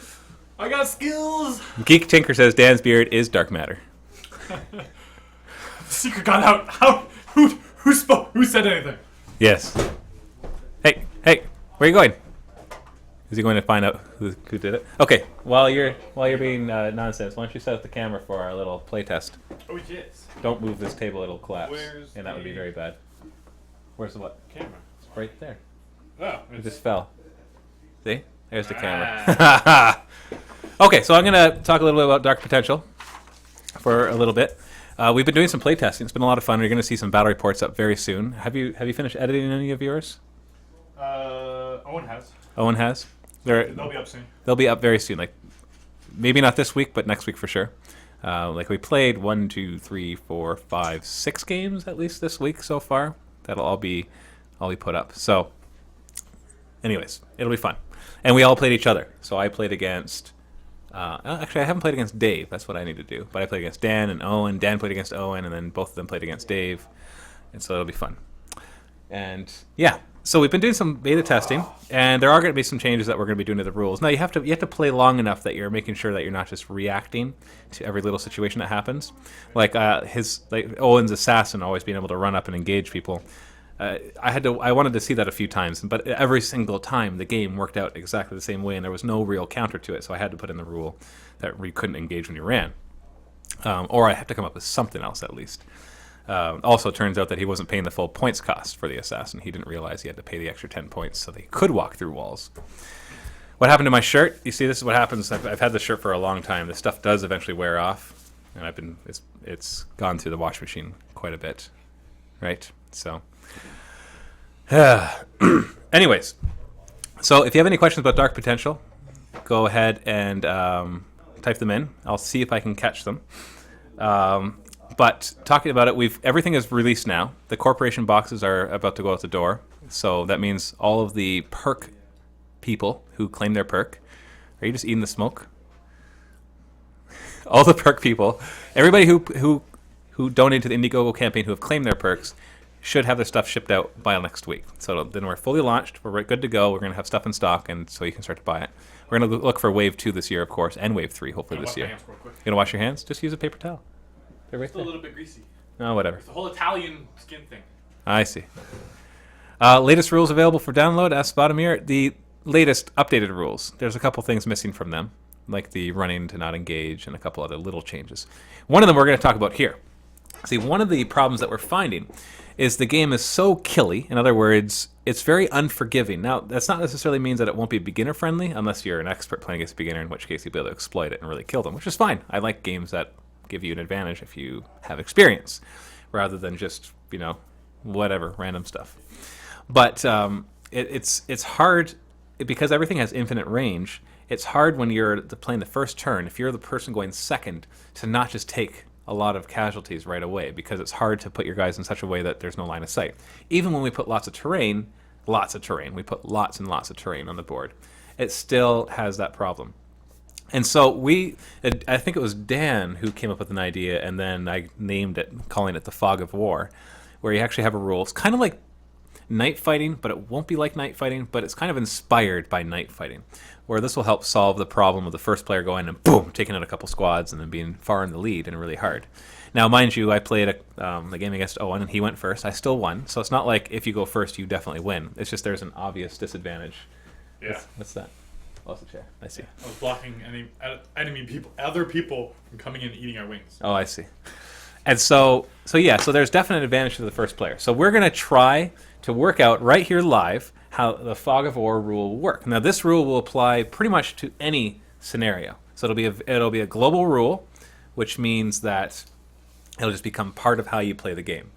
I got skills. Geek Tinker says Dan's beard is dark matter. The secret got out. How? Who spoke? Who said anything? Yes. Hey, where are you going? Is he going to find out who did it? Okay, while you're being nonsense, why don't you set up the camera for our little play test? Oh yes. Don't move this table; it'll collapse, Where's and that would be the- very bad. Where's the what? Camera. It's right there. Oh. It just fell. See? There's the camera. Okay, so I'm going to talk a little bit about Dark Potential for a little bit. We've been doing some play testing. It's been a lot of fun. You're going to see some battle reports up very soon. Have you finished editing any of yours? Owen has. Owen has. They'll be up soon. They'll be up very soon. Like maybe not this week, but next week for sure. Like we played 1, 2, 3, 4, 5, 6 games at least this week so far. That'll all be put up. So, anyways, it'll be fun. And we all played each other. So I played against. Actually, I haven't played against Dave. That's what I need to do. But I played against Dan and Owen. Dan played against Owen, and then both of them played against Dave. And so it'll be fun. And yeah, so we've been doing some beta testing, and there are going to be some changes that we're going to be doing to the rules. Now you have to play long enough that you're making sure that you're not just reacting to every little situation that happens. Like Owen's assassin always being able to run up and engage people. I wanted to see that a few times, but every single time the game worked out exactly the same way, and there was no real counter to it. So I had to put in the rule that we couldn't engage when you ran, or I have to come up with something else at least. Also, it turns out that he wasn't paying the full points cost for the assassin. He didn't realize he had to pay the extra 10 points so they could walk through walls. What happened to my shirt? You see, this is what happens. I've had the shirt for a long time. This stuff does eventually wear off, and it's gone through the wash machine quite a bit, right? So. Anyways, so if you have any questions about Dark Potential, go ahead and type them in. I'll see if I can catch them. But talking about it, everything is released now. The corporation boxes are about to go out the door, so that means all of the perk people who claim their perk. Are you just eating the smoke? All the perk people, everybody who donated to the Indiegogo campaign who have claimed their perks should have their stuff shipped out by next week. So then we're fully launched. We're good to go. We're going to have stuff in stock, and so you can start to buy it. We're going to look for Wave 2 this year, of course, and Wave 3 hopefully this year. You going to wash your hands? Just use a paper towel. They're right It's a there. little bit greasy. Oh, whatever. It's the whole Italian skin thing. I see. Latest rules available for download. Ask Vladimir. The latest updated rules. There's a couple things missing from them, like the running to not engage and a couple other little changes. One of them we're going to talk about here. See, one of the problems that we're finding is the game is so killy. In other words, it's very unforgiving. Now, that's not necessarily means that it won't be beginner-friendly unless you're an expert playing against a beginner, in which case you'll be able to exploit it and really kill them, which is fine. I like games that give you an advantage if you have experience, rather than just, whatever, random stuff. But it's hard, because everything has infinite range, it's hard when you're playing the first turn, if you're the person going second, to not just take a lot of casualties right away, because it's hard to put your guys in such a way that there's no line of sight. Even when we put lots of terrain, we put lots and lots of terrain on the board, it still has that problem. And so I think it was Dan who came up with an idea, and then I named it, calling it the Fog of War, where you actually have a rule. It's kind of like night fighting, but it won't be like night fighting, but it's kind of inspired by night fighting, where this will help solve the problem of the first player going and boom, taking out a couple squads and then being far in the lead and really hard. Now, mind you, I played a game against Owen, and he went first. I still won, so it's not like if you go first, you definitely win. It's just there's an obvious disadvantage. Yeah. What's that? Lost the chair. I see. I was blocking other people from coming in and eating our wings. Oh, I see. And so there's definite advantage to the first player. So we're going to try to work out right here live how the Fog of War rule will work. Now, this rule will apply pretty much to any scenario. So it'll be a global rule, which means that it'll just become part of how you play the game.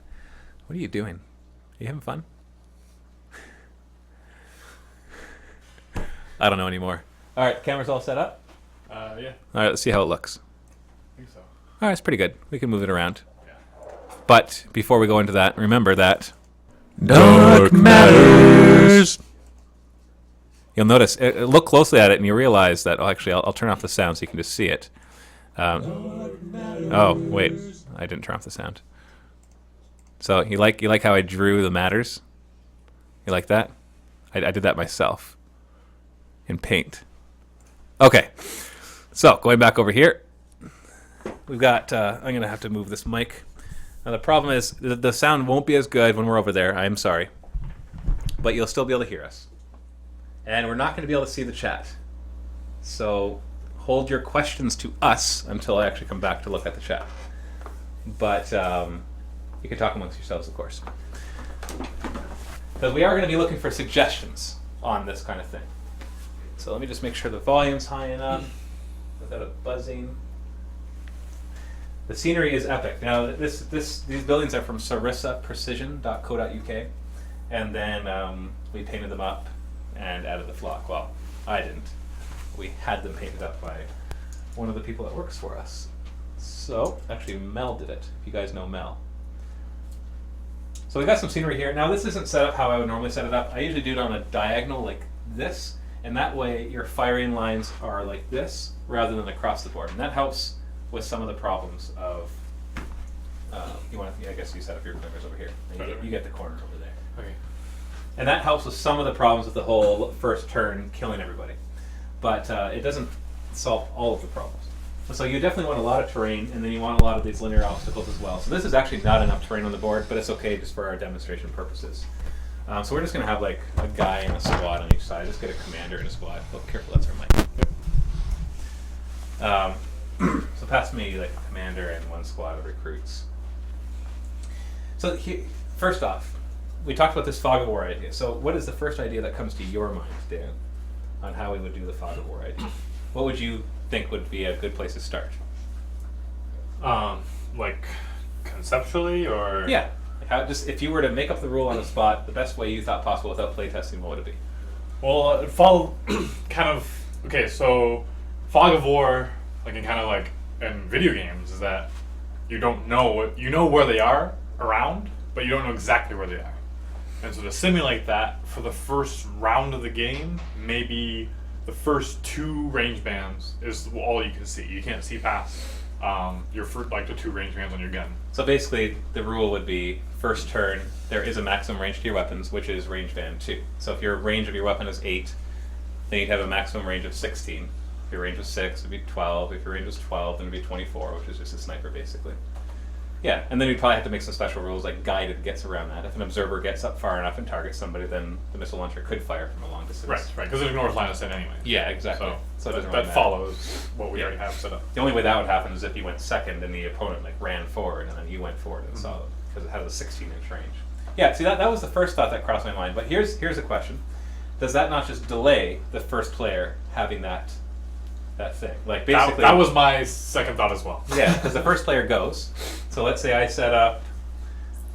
What are you doing? Are you having fun? I don't know anymore. All right, camera's all set up? Yeah, All right, let's see how it looks. I think so. All right, it's pretty good. We can move it around. Yeah. But before we go into that, remember that dark matters. You'll notice, look closely at it and you realize that, actually, I'll turn off the sound so you can just see it. Oh, wait, I didn't turn off the sound. So you like how I drew the matters? You like that? I did that myself in Paint. Okay, so going back over here, we've got, I'm going to have to move this mic. Now the problem is the sound won't be as good when we're over there. I am sorry. But you'll still be able to hear us. And we're not going to be able to see the chat. So hold your questions to us until I actually come back to look at the chat. But you can talk amongst yourselves, of course. Because we are going to be looking for suggestions on this kind of thing. So let me just make sure the volume's high enough without it buzzing. The scenery is epic. Now, these buildings are from sarissaprecision.co.uk, and then we painted them up and added the flock. Well, I didn't. We had them painted up by one of the people that works for us. So, actually, Mel did it, if you guys know Mel. So we got some scenery here. Now, this isn't set up how I would normally set it up. I usually do it on a diagonal like this, and that way your firing lines are like this rather than across the board. And that helps with some of the problems of, I guess you set up your fingers over here. And you get the corner over there. Okay. And that helps with some of the problems with the whole first turn killing everybody. But it doesn't solve all of the problems. So you definitely want a lot of terrain, and then you want a lot of these linear obstacles as well. So this is actually not enough terrain on the board, but it's okay just for our demonstration purposes. So we're just going to have like a guy and a squad on each side. Just get a commander and a squad. Oh, careful, that's our mic. So pass me like a commander and one squad of recruits. So first off, we talked about this Fog of War idea. So what is the first idea that comes to your mind, Dan, on how we would do the Fog of War idea? What would you think would be a good place to start? Like conceptually, or Yeah. How, just if you were to make up the rule on the spot, the best way you thought possible without playtesting, what would it be? Well, follow kind of okay. So, Fog of War, like in video games, is that you don't know you know where they are around, but you don't know exactly where they are. And so to simulate that for the first round of the game, maybe the first 2 range bands is all you can see. You can't see past the 2 range bands on your gun. So basically, the rule would be first turn, there is a maximum range to your weapons, which is range band 2. So if your range of your weapon is 8, then you'd have a maximum range of 16. If your range was 6, it'd be 12. If your range was 12, then it'd be 24, which is just a sniper, basically. Yeah, and then you'd probably have to make some special rules, like guided gets around that. If an observer gets up far enough and targets somebody, then the missile launcher could fire from a long distance. Right, because it ignores line of sight anyway. Yeah, exactly. So it doesn't that really matter. follows what we already have set up. The only way that would happen is if you went second and the opponent ran forward, and then you went forward and saw them, because it has a 16-inch range. Yeah, see, that was the first thought that crossed my mind. But here's a question: does that not just delay the first player having that thing? Like basically, that was my second thought as well. yeah, because the first player goes. So let's say I set up.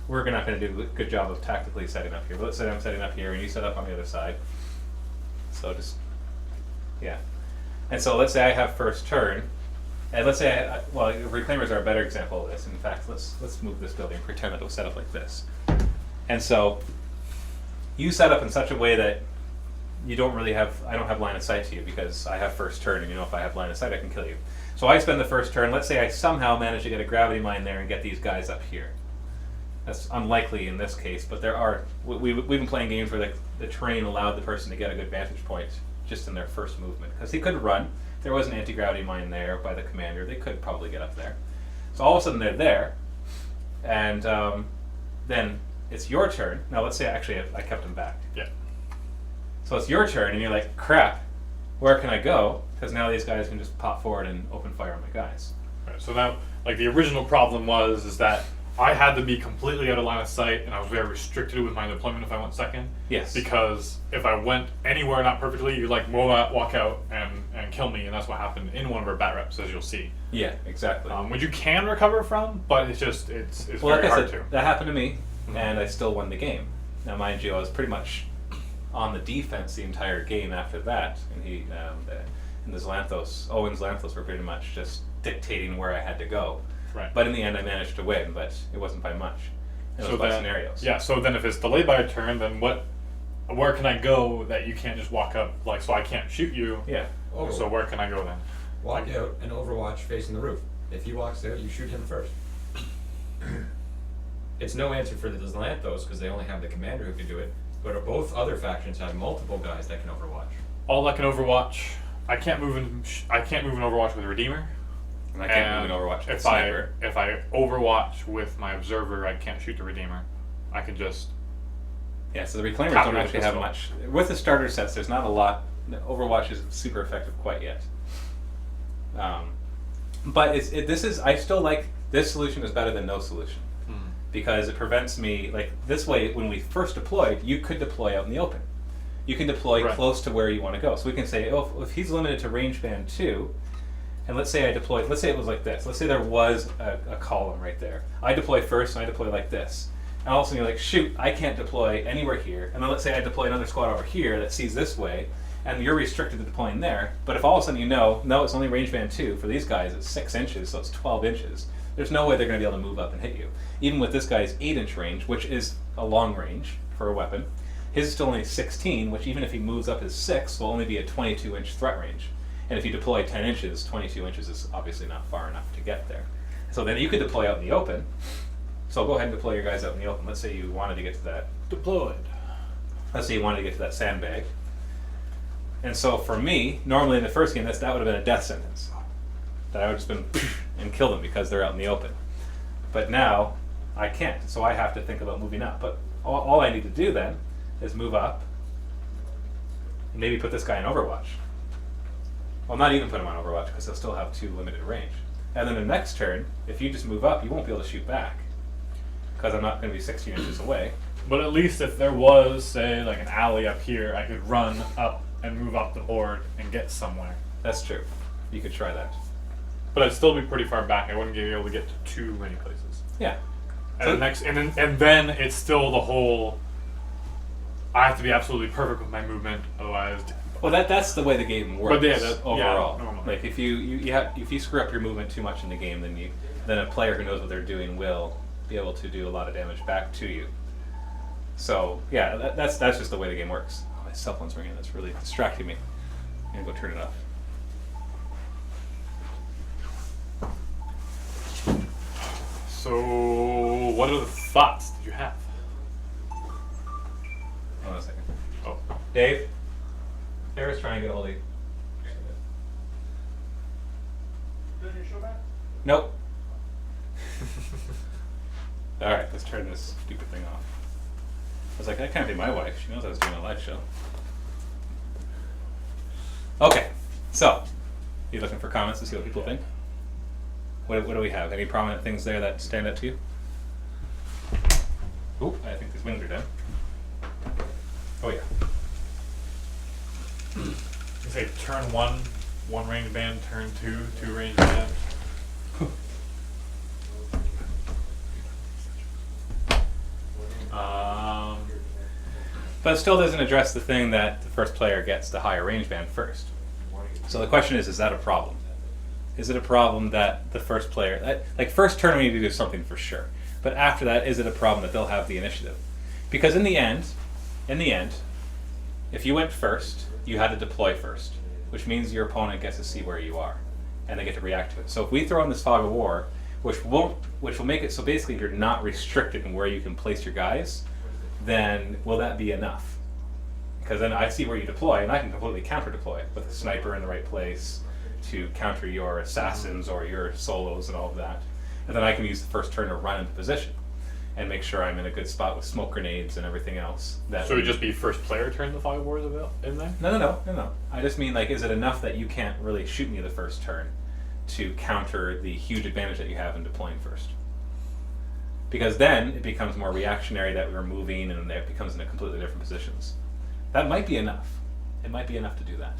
We're not going to do a good job of tactically setting up here, but let's say I'm setting up here and you set up on the other side. So just, yeah. And so let's say I have first turn, and let's say, reclaimers are a better example of this. In fact, let's move this building and pretend that it was set up like this. And so you set up in such a way that you don't really have, I don't have line of sight to you because I have first turn, and if I have line of sight, I can kill you. So I spend the first turn. Let's say I somehow manage to get a gravity mine there and get these guys up here. That's unlikely in this case, but there are. We've been playing games where the terrain allowed the person to get a good vantage point just in their first movement, because he could run. If there was an anti-gravity mine there by the commander, they could probably get up there. So all of a sudden they're there, and then it's your turn. Now let's say I kept them back. Yeah. So it's your turn, and you're like, crap, where can I go? Because now these guys can just pop forward and open fire on my guys. Right, so that, like, the original problem is that I had to be completely out of line of sight, and I was very restricted with my deployment if I went second. Yes. Because if I went anywhere not perfectly, you like walk out and kill me, and that's what happened in one of our bat reps, as you'll see. Yeah, exactly. Which you can recover from, but it's just it's well, very like I hard said, to. that happened to me, and I still won the game. Now, mind you, I was pretty much on the defense the entire game after that, and and the Xlanthos, Owen's Xlanthos were pretty much just dictating where I had to go. Right. But in the end, I managed to win, but it wasn't by much. It was by scenarios. Yeah. So then, if it's delayed by a turn, then where can I go that you can't just walk up? Like, so I can't shoot you. Yeah. Oh. So where can I go then? Walk out and Overwatch facing the roof. If he walks out, you shoot him first. It's no answer for the Xlanthos because they only have the commander who can do it. But both other factions have multiple guys that can Overwatch. All that can Overwatch. I can't move in. I can't move in Overwatch with Redeemer. And I can't move an Overwatch with if Sniper. if I Overwatch with my Observer, I can't shoot the Redeemer. I can just. Yeah, so the Reclaimers Top don't notch actually have pistol. much. With the starter sets, there's not a lot. Overwatch isn't super effective quite yet. But I still like this solution is better than no solution. Because it prevents me, like this way, when we first deployed, you could deploy out in the open. You can deploy Right. close to where you want to go. So we can say, oh, if he's limited to range band 2, and let's say I deployed, let's say it was like this. Let's say there was a column right there. I deploy first, and I deploy like this. And all of a sudden you're like, shoot, I can't deploy anywhere here. And then let's say I deploy another squad over here that sees this way, and you're restricted to deploying there. But if all of a sudden you know, no, it's only range band 2, for these guys it's 6 inches, so it's 12 inches. There's no way they're going to be able to move up and hit you. Even with this guy's 8-inch range, which is a long range for a weapon, his is still only 16, which even if he moves up his 6, will only be a 22-inch threat range. And if you deploy 10 inches, 22 inches is obviously not far enough to get there. So then you could deploy out in the open. So go ahead and deploy your guys out in the open. Let's say you wanted to get to that. Deployed. Let's say you wanted to get to that sandbag. And so for me, normally in the first game, that would have been a death sentence. That I would have just been and kill them because they're out in the open. But now I can't, so I have to think about moving up. But all I need to do then is move up, and maybe put this guy in Overwatch. Well, not even put him on Overwatch because he'll still have 2 limited range. And then the next turn, if you just move up, you won't be able to shoot back because I'm not going to be 16 inches away. But at least if there was, say, like an alley up here, I could run up and move up the board and get somewhere. That's true. You could try that. But I'd still be pretty far back. I wouldn't be able to get to too many places. Yeah. And the next, and then it's still the whole. I have to be absolutely perfect with my movement, otherwise. Well, that's the way the game works. But yeah, overall, yeah, normally. like if you screw up your movement too much in the game, then a player who knows what they're doing will be able to do a lot of damage back to you. So yeah, that's just the way the game works. Oh, my cell phone's ringing. That's really distracting me. I'm gonna go turn it off. So, what other thoughts did you have? Hold on a second. Oh, Dave, Sarah's trying to get a hold of you. Nope. All right, let's turn this stupid thing off. I was like, that can't be my wife. She knows I was doing a live show. Okay, so you looking for comments to see what people think? What do we have? Any prominent things there that stand out to you? Oop, I think these wings are done. Oh yeah. you say turn 1, 1 range band, turn 2, 2 range band. But it still doesn't address the thing that the first player gets the higher range band first. So the question is that a problem? Is it a problem that the first player, like first turn we need to do something for sure, but after that, is it a problem that they'll have the initiative? Because in the end, if you went first, you had to deploy first, which means your opponent gets to see where you are, and they get to react to it. So if we throw in this fog of war, which will make it so basically you're not restricted in where you can place your guys, then will that be enough? Because then I see where you deploy, and I can completely counter-deploy it with a sniper in the right place to counter your assassins or your solos and all of that. And then I can use the first turn to run into position. and make sure I'm in a good spot with smoke grenades and everything else. That So it would just be first player turn the fog of war in there? No. I just mean, like, is it enough that you can't really shoot me the first turn to counter the huge advantage that you have in deploying first? Because then it becomes more reactionary that we're moving and it becomes in a completely different positions. That might be enough. It might be enough to do that.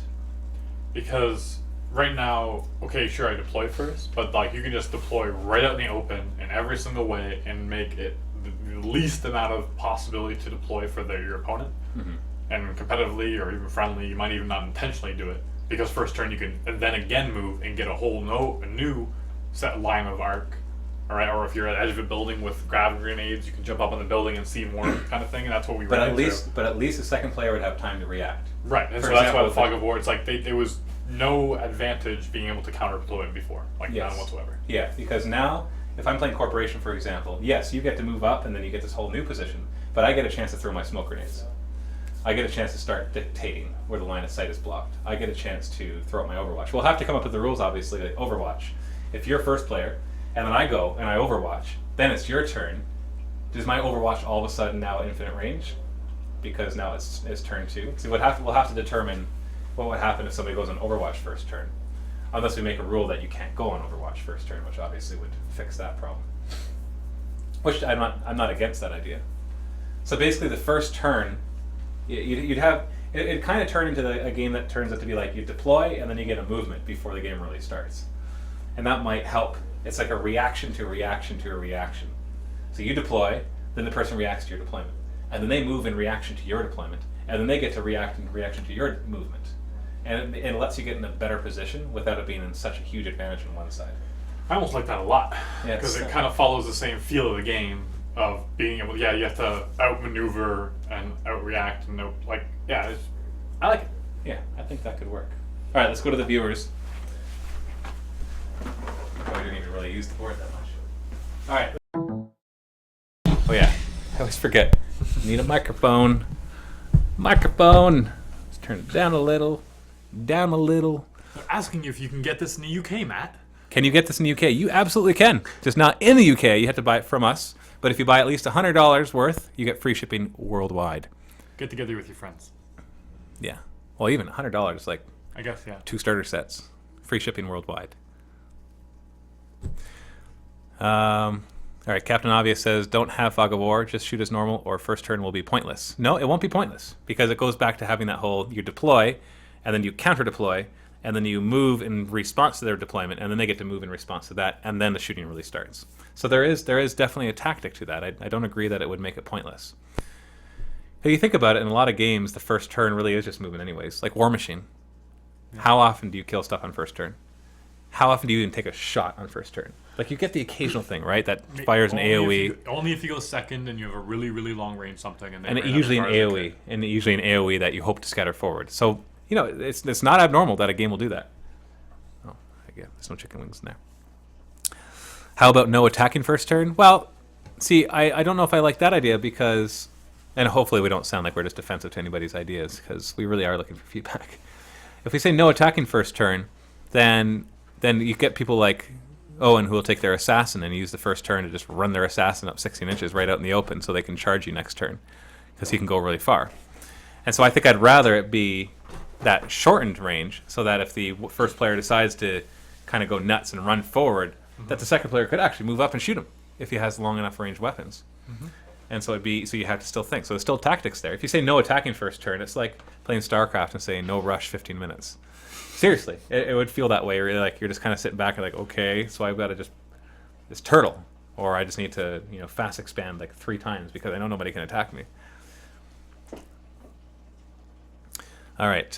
Because right now, okay, sure, I deploy first, but like you can just deploy right out in the open in every single way and make it the least amount of possibility to deploy for your opponent. Mm-hmm. And competitively or even friendly, you might even not intentionally do it because first turn you can then again move and get a new set line of arc. All right, or if you're at the edge of a building with gravity grenades, you can jump up on the building and see more kind of thing, and that's what we. But ran at into. least the second player would have time to react. Right, and For so that's why example, the fog of war. It's like there was no advantage being able to counter deploy before, like none whatsoever. Yeah, because now if I'm playing Corporation, for example, yes, you get to move up and then you get this whole new position, but I get a chance to throw my smoke grenades. I get a chance to start dictating where the line of sight is blocked. I get a chance to throw out my Overwatch. We'll have to come up with the rules, obviously, like Overwatch. If you're first player, and then I go and I Overwatch, then it's your turn. Does my Overwatch all of a sudden now infinite range? Because now it's turn 2. See, we'll have to determine what would happen if somebody goes on Overwatch first turn. Unless we make a rule that you can't go on Overwatch first turn, which obviously would fix that problem. Which I'm not against that idea. So basically the first turn, you'd have, it kind of turn into a game that turns out to be like you deploy and then you get a movement before the game really starts. And that might help. It's like a reaction to a reaction to a reaction. So you deploy, then the person reacts to your deployment. And then they move in reaction to your deployment. And then they get to react in reaction to your movement. And it lets you get in a better position without it being in such a huge advantage on one side. I almost like that a lot Yeah, because it's- it kind of follows the same feel of the game of being able. Yeah, you have to outmaneuver and outreact and I like it. Yeah, I think that could work. All right, let's go to the viewers. Probably didn't even really use the board that much. All right. Oh yeah, I always forget. Need a microphone. Microphone. Let's turn it down a little. Down a little. They're asking you if you can get this in the UK, Matt. Can you get this in the UK? You absolutely can. Just not in the UK. You have to buy it from us. But if you buy at least $100 worth, you get free shipping worldwide. Get together with your friends. Yeah. Well, even $100, like I guess, yeah. 2 starter sets. Free shipping worldwide. All right, Captain Obvious says, don't have Fog of War, just shoot as normal, or first turn will be pointless. No, it won't be pointless, because it goes back to having that whole, you deploy, and then you counter-deploy, and then you move in response to their deployment, and then they get to move in response to that, and then the shooting really starts. So there is definitely a tactic to that. I don't agree that it would make it pointless. If you think about it, in a lot of games, the first turn really is just moving anyways. Like War Machine. How often do you kill stuff on first turn? How often do you even take a shot on first turn? Like, you get the occasional thing, right? That fires an AoE. Only if you go second and you have a really, really long range something. And Usually an AoE. And usually an AoE that you hope to scatter forward. So, you know, it's not abnormal that a game will do that. Oh, yeah, there's no chicken wings in there. How about no attacking first turn? Well, see, I don't know if I like that idea because... And hopefully we don't sound like we're just defensive to anybody's ideas, because we really are looking for feedback. If we say no attacking first turn, then you get people like Owen who will take their assassin and use the first turn to just run their assassin up 16 inches right out in the open so they can charge you next turn, because he can go really far. And so I think I'd rather it be that shortened range, so that if the first player decides to kind of go nuts and run forward, that the second player could actually move up and shoot him if he has long enough range weapons. And so you have to still think. So there's still tactics there. If you say no attacking first turn, it's like playing Starcraft and saying no rush 15 minutes. Seriously, it would feel that way. Really, like you're just kind of sitting back and like, okay, so I've got to just this turtle, or I just need to fast expand like 3 times because I know nobody can attack me. All right,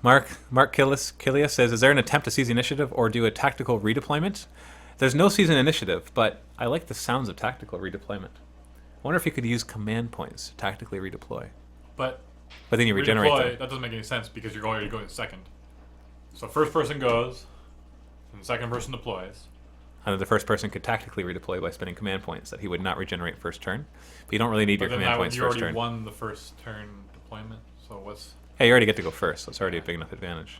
Mark Killia says, is there an attempt to seize the initiative or do a tactical redeployment? There's no season initiative, but I like the sounds of tactical redeployment. I wonder if you could use command points to tactically redeploy. But then you regenerate them. That doesn't make any sense because you're already going second. So first person goes, and the second person deploys. And then the first person could tactically redeploy by spending command points that he would not regenerate first turn. But you don't really need your command points you first already turn. won the first turn deployment, so what's... Hey, you already get to go first, so it's already a big enough advantage.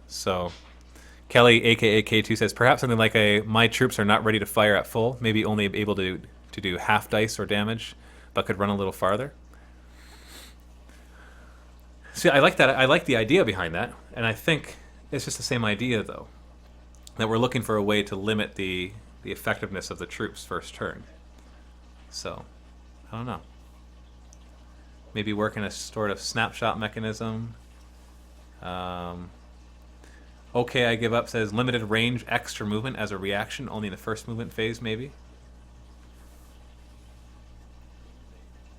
So... Kelly, aka K2, says perhaps something like a my troops are not ready to fire at full, maybe only able to do half dice or damage, but could run a little farther. See, I like that. I like the idea behind that, and I think it's just the same idea though, that we're looking for a way to limit the effectiveness of the troops first turn. So, I don't know. Maybe work in a sort of snapshot mechanism. Okay, I give up says limited range, extra movement as a reaction, only in the first movement phase, maybe.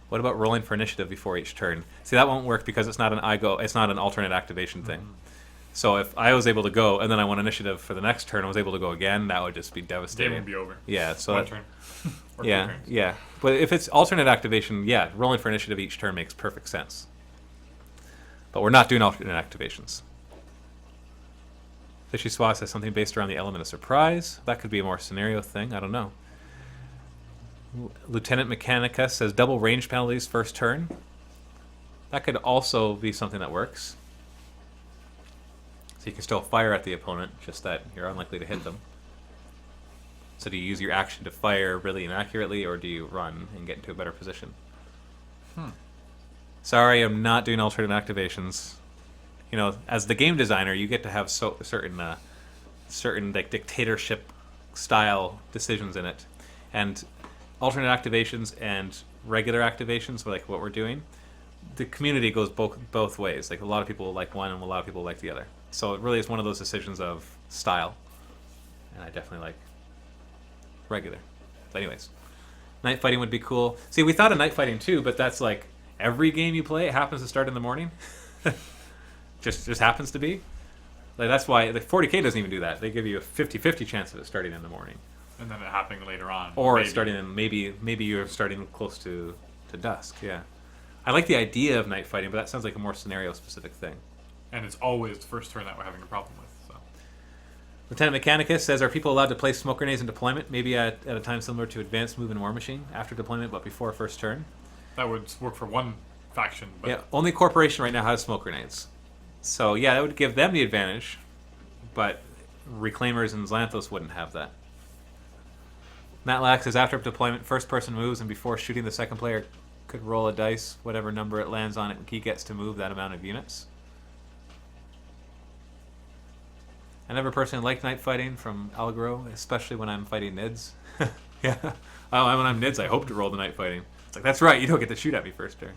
What about rolling for initiative before each turn? See, that won't work because it's not an it's not an alternate activation thing. So if I was able to go and then I won initiative for the next turn and was able to go again, that would just be devastating. Game would be over. Yeah, so One that, turn. Or 2 yeah, turns. yeah. But if it's alternate activation, yeah, rolling for initiative each turn makes perfect sense. But we're not doing alternate activations. Fishy Swat says something based around the element of surprise. That could be a more scenario thing. I don't know. Lieutenant Mechanica says double range penalties first turn. That could also be something that works. So you can still fire at the opponent, just that you're unlikely to hit them. So do you use your action to fire really inaccurately, or do you run and get into a better position? Sorry, I'm not doing alternate activations. You know, as the game designer, you get to have certain like dictatorship style decisions in it, and alternate activations and regular activations, like what we're doing, the community goes both ways. Like a lot of people like one, and a lot of people like the other. So it really is one of those decisions of style, and I definitely like regular. But anyways, night fighting would be cool. See, we thought of night fighting too, but that's like every game you play, it happens to start in the morning. just happens to be. Like that's why the 40K doesn't even do that. They give you a 50-50 chance of it starting in the morning, And then it happening later on. or maybe. it's starting in maybe you're starting close to dusk. Yeah, I like the idea of night fighting, but that sounds like a more scenario specific thing. And it's always the first turn that we're having a problem with. So Lieutenant Mechanicus says, are people allowed to place smoke grenades in deployment, maybe at a time similar to Advanced Move in War Machine, after deployment but before first turn? that would work for one faction. But Yeah, only Corporation right now has smoke grenades. So yeah, that would give them the advantage, but Reclaimers and Xanthos wouldn't have that. Matt Lack says, after deployment, first person moves, and before shooting, the second player could roll a dice, whatever number it lands on, he gets to move that amount of units. I never personally liked night fighting from Algro, especially when I'm fighting Nids. Yeah. Oh, when I'm Nids, I hope to roll the night fighting. It's like, that's right, you don't get to shoot at me first turn.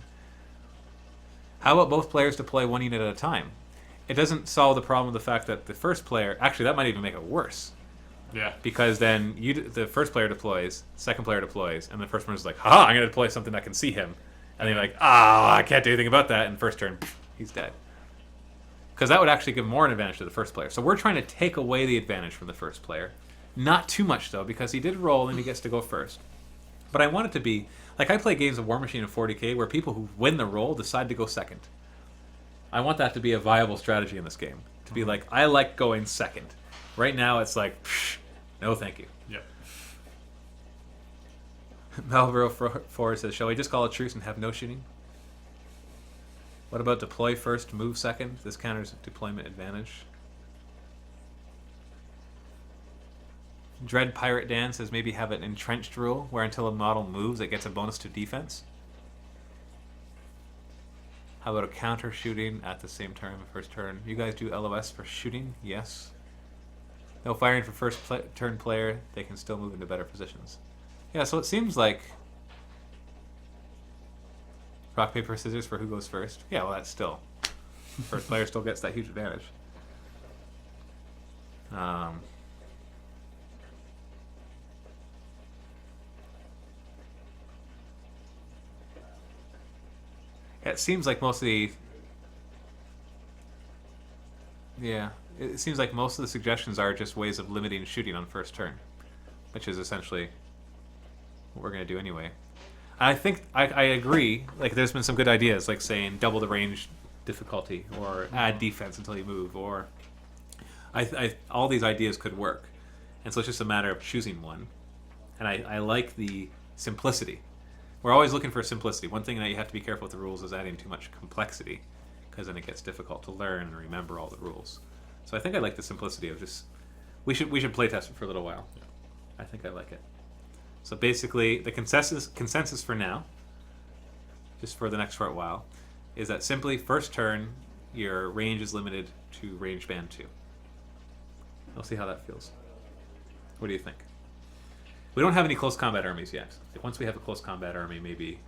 How about both players deploy one unit at a time? It doesn't solve the problem of the fact that the first player... Actually, that might even make it worse. yeah, Because then the first player deploys, second player deploys, and the first one is like, haha, I'm going to deploy something that can see him. And then you're like, I can't do anything about that. And first turn, he's dead. Because that would actually give more an advantage to the first player. So we're trying to take away the advantage from the first player. Not too much, though, because he did roll and he gets to go first. But I want it to be... Like, I play games of War Machine and 40K where people who win the roll decide to go second. I want that to be a viable strategy in this game. To be like, I like going second. Right now, it's like, psh, no thank you. yep. Malboro Forest says, shall we just call a truce and have no shooting? What about deploy first, move second? This counters deployment advantage. Dread Pirate Dan says maybe have an entrenched rule where until a model moves, it gets a bonus to defense. How about a counter shooting at the same time of first turn? You guys do LOS for shooting? Yes. No firing for first turn player. They can still move into better positions. Yeah, so it seems like rock, paper, scissors for who goes first. Yeah, well, that's still... First player still gets that huge advantage. It seems like most of the... Yeah, it seems like most of the suggestions are just ways of limiting shooting on first turn, which is essentially what we're going to do anyway. I think I agree. Like, there's been some good ideas, like saying double the range difficulty, or add defense until you move, or all these ideas could work. And so it's just a matter of choosing one. And I like the simplicity. We're always looking for simplicity. One thing that you have to be careful with the rules is adding too much complexity, because then it gets difficult to learn and remember all the rules. So I think I like the simplicity of just we should play test it for a little while. I think I like it. So basically, the consensus for now, just for the next short while, is that simply first turn your range is limited to range band 2. We'll see how that feels. What do you think? We don't have any close combat armies yet. Once we have a close combat army, maybe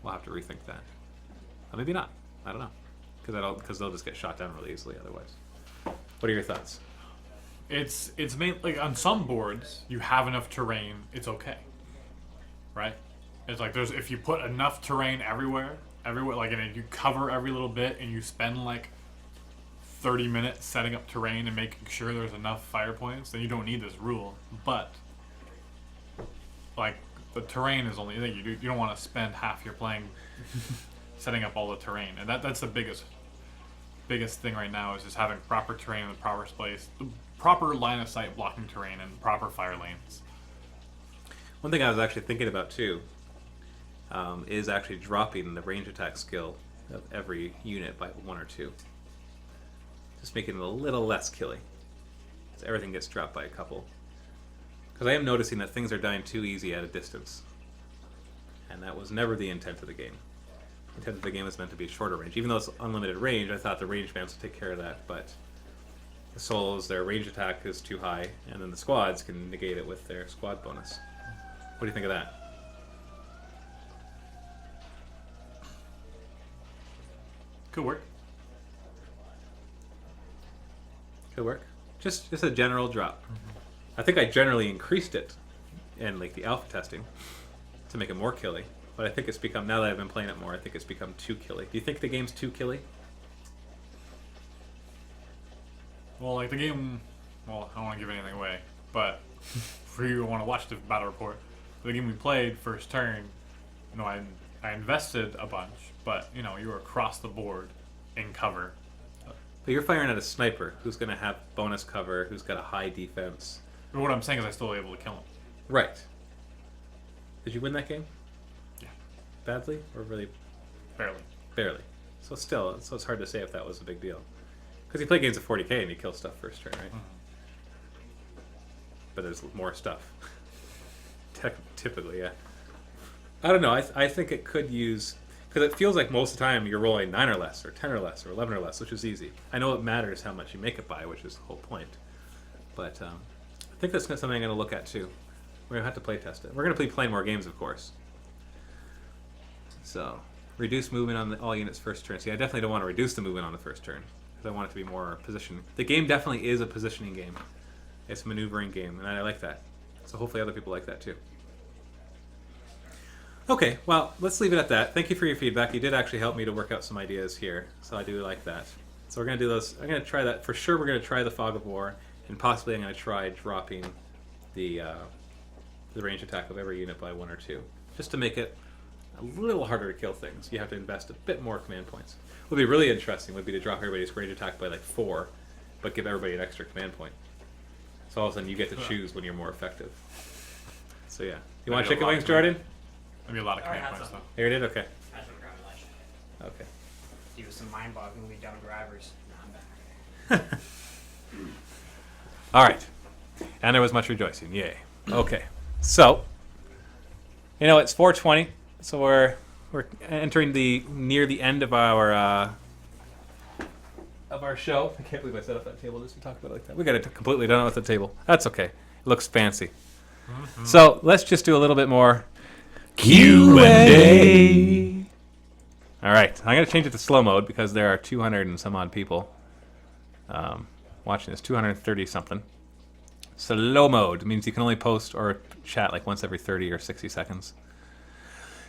we'll have to rethink that. Or maybe not. I don't know. Because they'll just get shot down really easily otherwise. What are your thoughts? It's like on some boards you have enough terrain, it's okay, right? It's like if you put enough terrain everywhere, like, and you cover every little bit, and you spend like 30 minutes setting up terrain and making sure there's enough fire points, then you don't need this rule. But like the terrain is only you don't want to spend half your playing setting up all the terrain, and that's the biggest thing right now is just having proper terrain in the proper place, the proper line of sight blocking terrain, and proper fire lanes. One thing I was actually thinking about too is actually dropping the range attack skill of every unit by 1 or 2. Just making it a little less killy. So everything gets dropped by a couple. Because I am noticing that things are dying too easy at a distance. And that was never the intent of the game. The intent of the game was meant to be a shorter range. Even though it's unlimited range, I thought the range bands would take care of that. But the souls, their range attack is too high, and then the squads can negate it with their squad bonus. What do you think of that? Could work. Could work. Just a general drop. I think I generally increased it in like the alpha testing to make it more killy. But I think it's become, now that I've been playing it more, I think it's become too killy. Do you think the game's too killy? Well, like the game, well, I don't want to give anything away, but for you who want to watch the battle report, the game we played first turn, you know, I invested a bunch, but you know, you were across the board in cover. But you're firing at a sniper who's going to have bonus cover, who's got a high defense. But what I'm saying is I still able to kill him. Right. Did you win that game? Yeah. Badly? Or really? Barely. Barely. So still, so it's hard to say if that was a big deal. Because you play games of 40k and you kill stuff first turn, right? But there's more stuff. Typically, yeah. I don't know. I think it could use... Because it feels like most of the time you're rolling 9 or less, or 10 or less, or 11 or less, which is easy. I know it matters how much you make it by, which is the whole point. But I think that's something I'm going to look at too. We're going to have to play test it. We're going to play more games, of course. So, reduce movement on all units first turn. See, I definitely don't want to reduce the movement on the first turn. Because I want it to be more position. The game definitely is a positioning game. It's a maneuvering game, and I like that. So hopefully other people like that too. Okay, well, let's leave it at that. Thank you for your feedback. You did actually help me to work out some ideas here, so I do like that. So we're going to do those. I'm going to try that. For sure, we're going to try the Fog of War, and possibly I'm going to try dropping the range attack of every unit by 1 or 2, just to make it a little harder to kill things. You have to invest a bit more command points. What would be really interesting would be to drop everybody's range attack by like 4, but give everybody an extra command point. So all of a sudden you get to choose when you're more effective. So yeah. You want chicken wings, Jordan? Maybe a lot of Alright, command have points some. though. Here it is? Okay. I should grab lunch. Okay. Do some mind-bogglingly dumb drivers. Nah, I'm back. All right. And there was much rejoicing. Yay. Okay. So, you know, it's 4:20, so we're entering near the end of our show. I can't believe I set up that table just to talk about it like that. We got it completely done with the table. That's okay. It looks fancy. So let's just do a little bit more Q&A. All right. I'm going to change it to slow mode because there are 200 and some odd people watching this. 230 something. Slow mode means you can only post or chat like once every 30 or 60 seconds.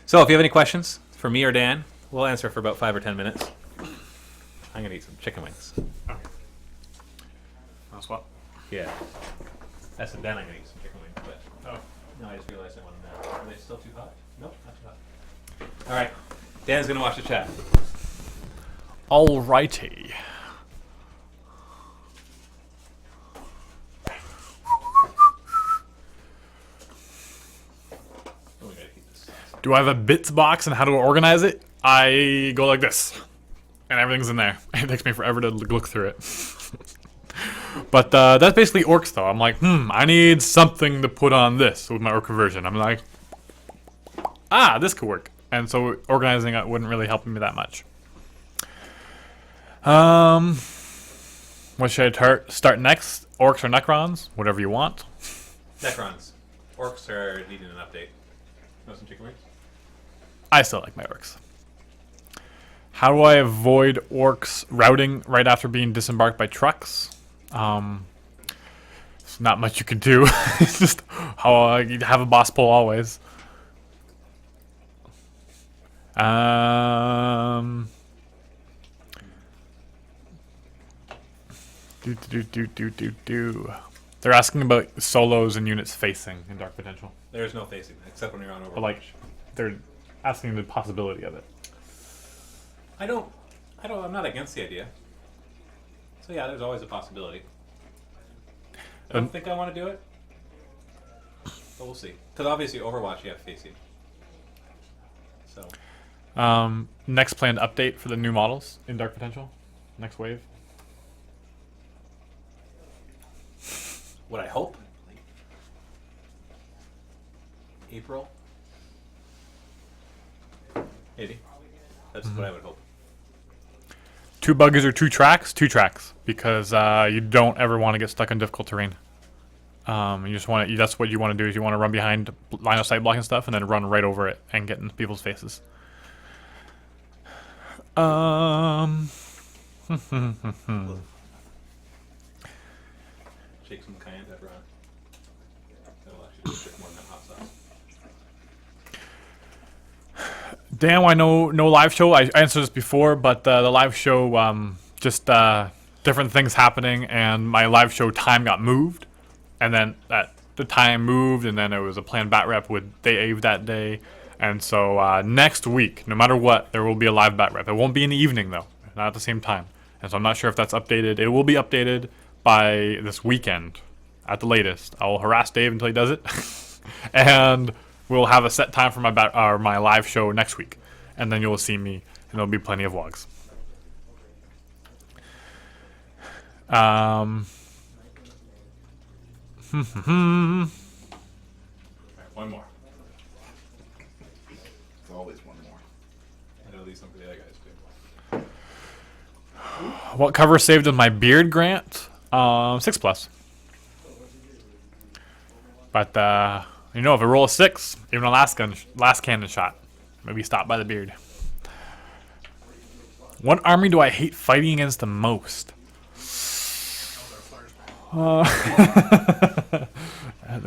So if you have any questions for me or Dan, we'll answer for about 5 or 10 minutes. I'm going to eat some chicken wings. Okay. I'll swap. Yeah. That's then I'm going to eat some chicken wings. But no, I just realized I want them now. Are they still too hot? Nope, not too hot. All right. Dan's going to watch the chat. Alrighty. Oh, we got to keep this. Do I have a bits box and how do I organize it? I go like this. And everything's in there. It takes me forever to look through it. But that's basically orcs, though. I'm like, I need something to put on this with my orc conversion. I'm like, this could work. And so organizing it wouldn't really help me that much. What should I start next? Orcs or Necrons? Whatever you want. Necrons. Orcs are needing an update. Want some chicken wings? I still like my orcs. How do I avoid orcs routing right after being disembarked by trucks? There's not much you can do. It's just how you have a boss pull always. They're asking about solos and units facing in Dark Potential. There's no facing, except when you're on Overwatch. But like, they're asking the possibility of it. I'm not against the idea. So yeah, there's always a possibility. I don't think I want to do it, but we'll see. Because obviously Overwatch you have facing. So. Next planned update for the new models in Dark Potential. Next wave. What I hope? April? Maybe. That's what I would hope. 2 buggers or 2 tracks? 2 tracks, because you don't ever want to get stuck in difficult terrain. You just want to. That's what you want to do. Is you want to run behind line of sight blocking stuff and then run right over it and get in people's faces. Shake some cayenne pepper on. That'll actually stick more than that hot sauce. Damn, I know no live show. I answered this before, but the live show, just different things happening, and my live show time got moved, and then the time moved, and then it was a planned bat rep with Dave that day, and so next week, no matter what, there will be a live bat rep. It won't be in the evening though, not at the same time, and so I'm not sure if that's updated. It will be updated by this weekend, at the latest. I will harass Dave until he does it, and we'll have a set time for my live show next week, and then you'll see me, and there'll be plenty of vlogs. One more. There's always one more. I know these some for the other guys too. What cover saved in my beard grant? 6+. But if I roll a 6, even a last cannon shot, maybe stop by the beard. What army do I hate fighting against the most? The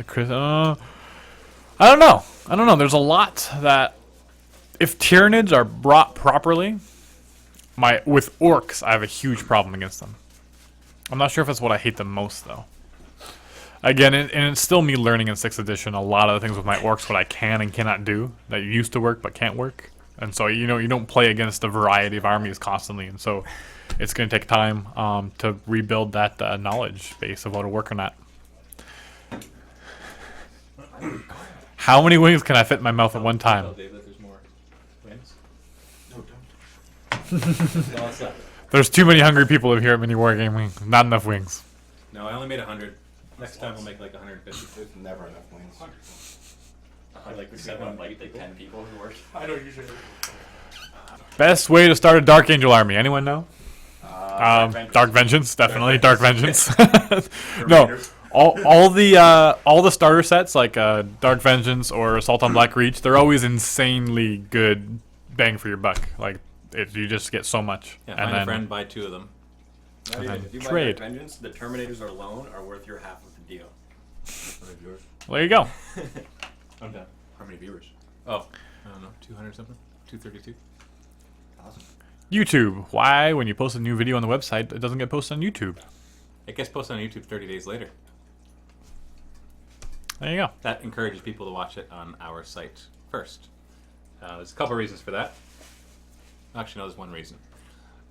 Chris. I don't know. There's a lot that, if Tyranids are brought properly, with orcs, I have a huge problem against them. I'm not sure if that's what I hate the most, though. Again, and it's still me learning in 6th edition a lot of the things with my orcs, what I can and cannot do, that used to work but can't work. And so, you don't play against a variety of armies constantly, and so it's going to take time to rebuild that knowledge base of how to work on that. How many wings can I fit in my mouth at one time? Tell Dave that there's more wings. No, don't. No, it's not. There's too many hungry people here at MiniWarGaming. Not enough wings. No, I only made 100. Next time we'll make like 150. There's never enough wings. Like the 10 people who work. I know usually. Best way to start a Dark Angel army. Anyone know? Dark Vengeance, definitely. Dark Vengeance. No, all the starter sets like Dark Vengeance or Assault on Black Reach, they're always insanely good bang for your buck. Like you just get so much. Yeah, and find then a friend, buy 2 of them. If you buy Trade. Dark Vengeance, the Terminators alone are worth your half of the deal. well, there you go. I'm done. How many viewers? Oh, I don't know, 200 something? 232? YouTube. Why, when you post a new video on the website, it doesn't get posted on YouTube? It gets posted on YouTube 30 days later. There you go. That encourages people to watch it on our site first. There's a couple reasons for that. Actually, no, there's one reason.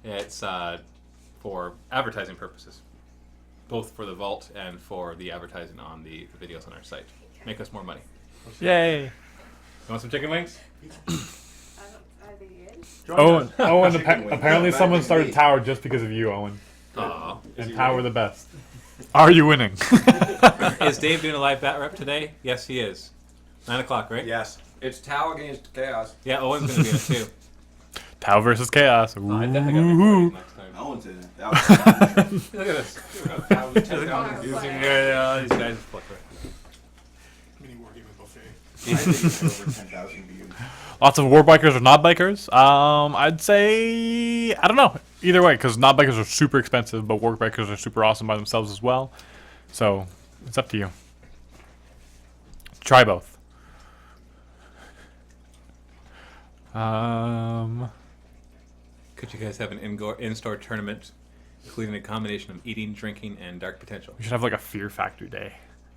It's for advertising purposes, both for the vault and for the advertising on the videos on our site. Make us more money. Yay. You want some chicken wings? Owen, apparently someone started Tower just because of you, Owen. Aw. And Tower the best. Are you winning? Is Dave doing a live bat rep today? Yes, he is. 9 o'clock, right? Yes. It's Tau against Chaos. Yeah, Owen's going to be in it too. Tau versus Chaos. Oh, I definitely got to Ooh. record next time. No one's in it. That was Look at this. Tau 10,000 views. Yeah, these guys flicker. MiniWarGaming buffet. I think it's over 10,000 views. Lots of war bikers or not bikers? I'd say I don't know. Either way, because not bikers are super expensive, but war bikers are super awesome by themselves as well. So it's up to you. Try both. Could you guys have an in-store tournament, including a combination of eating, drinking, and dark potential We should have like a fear factor day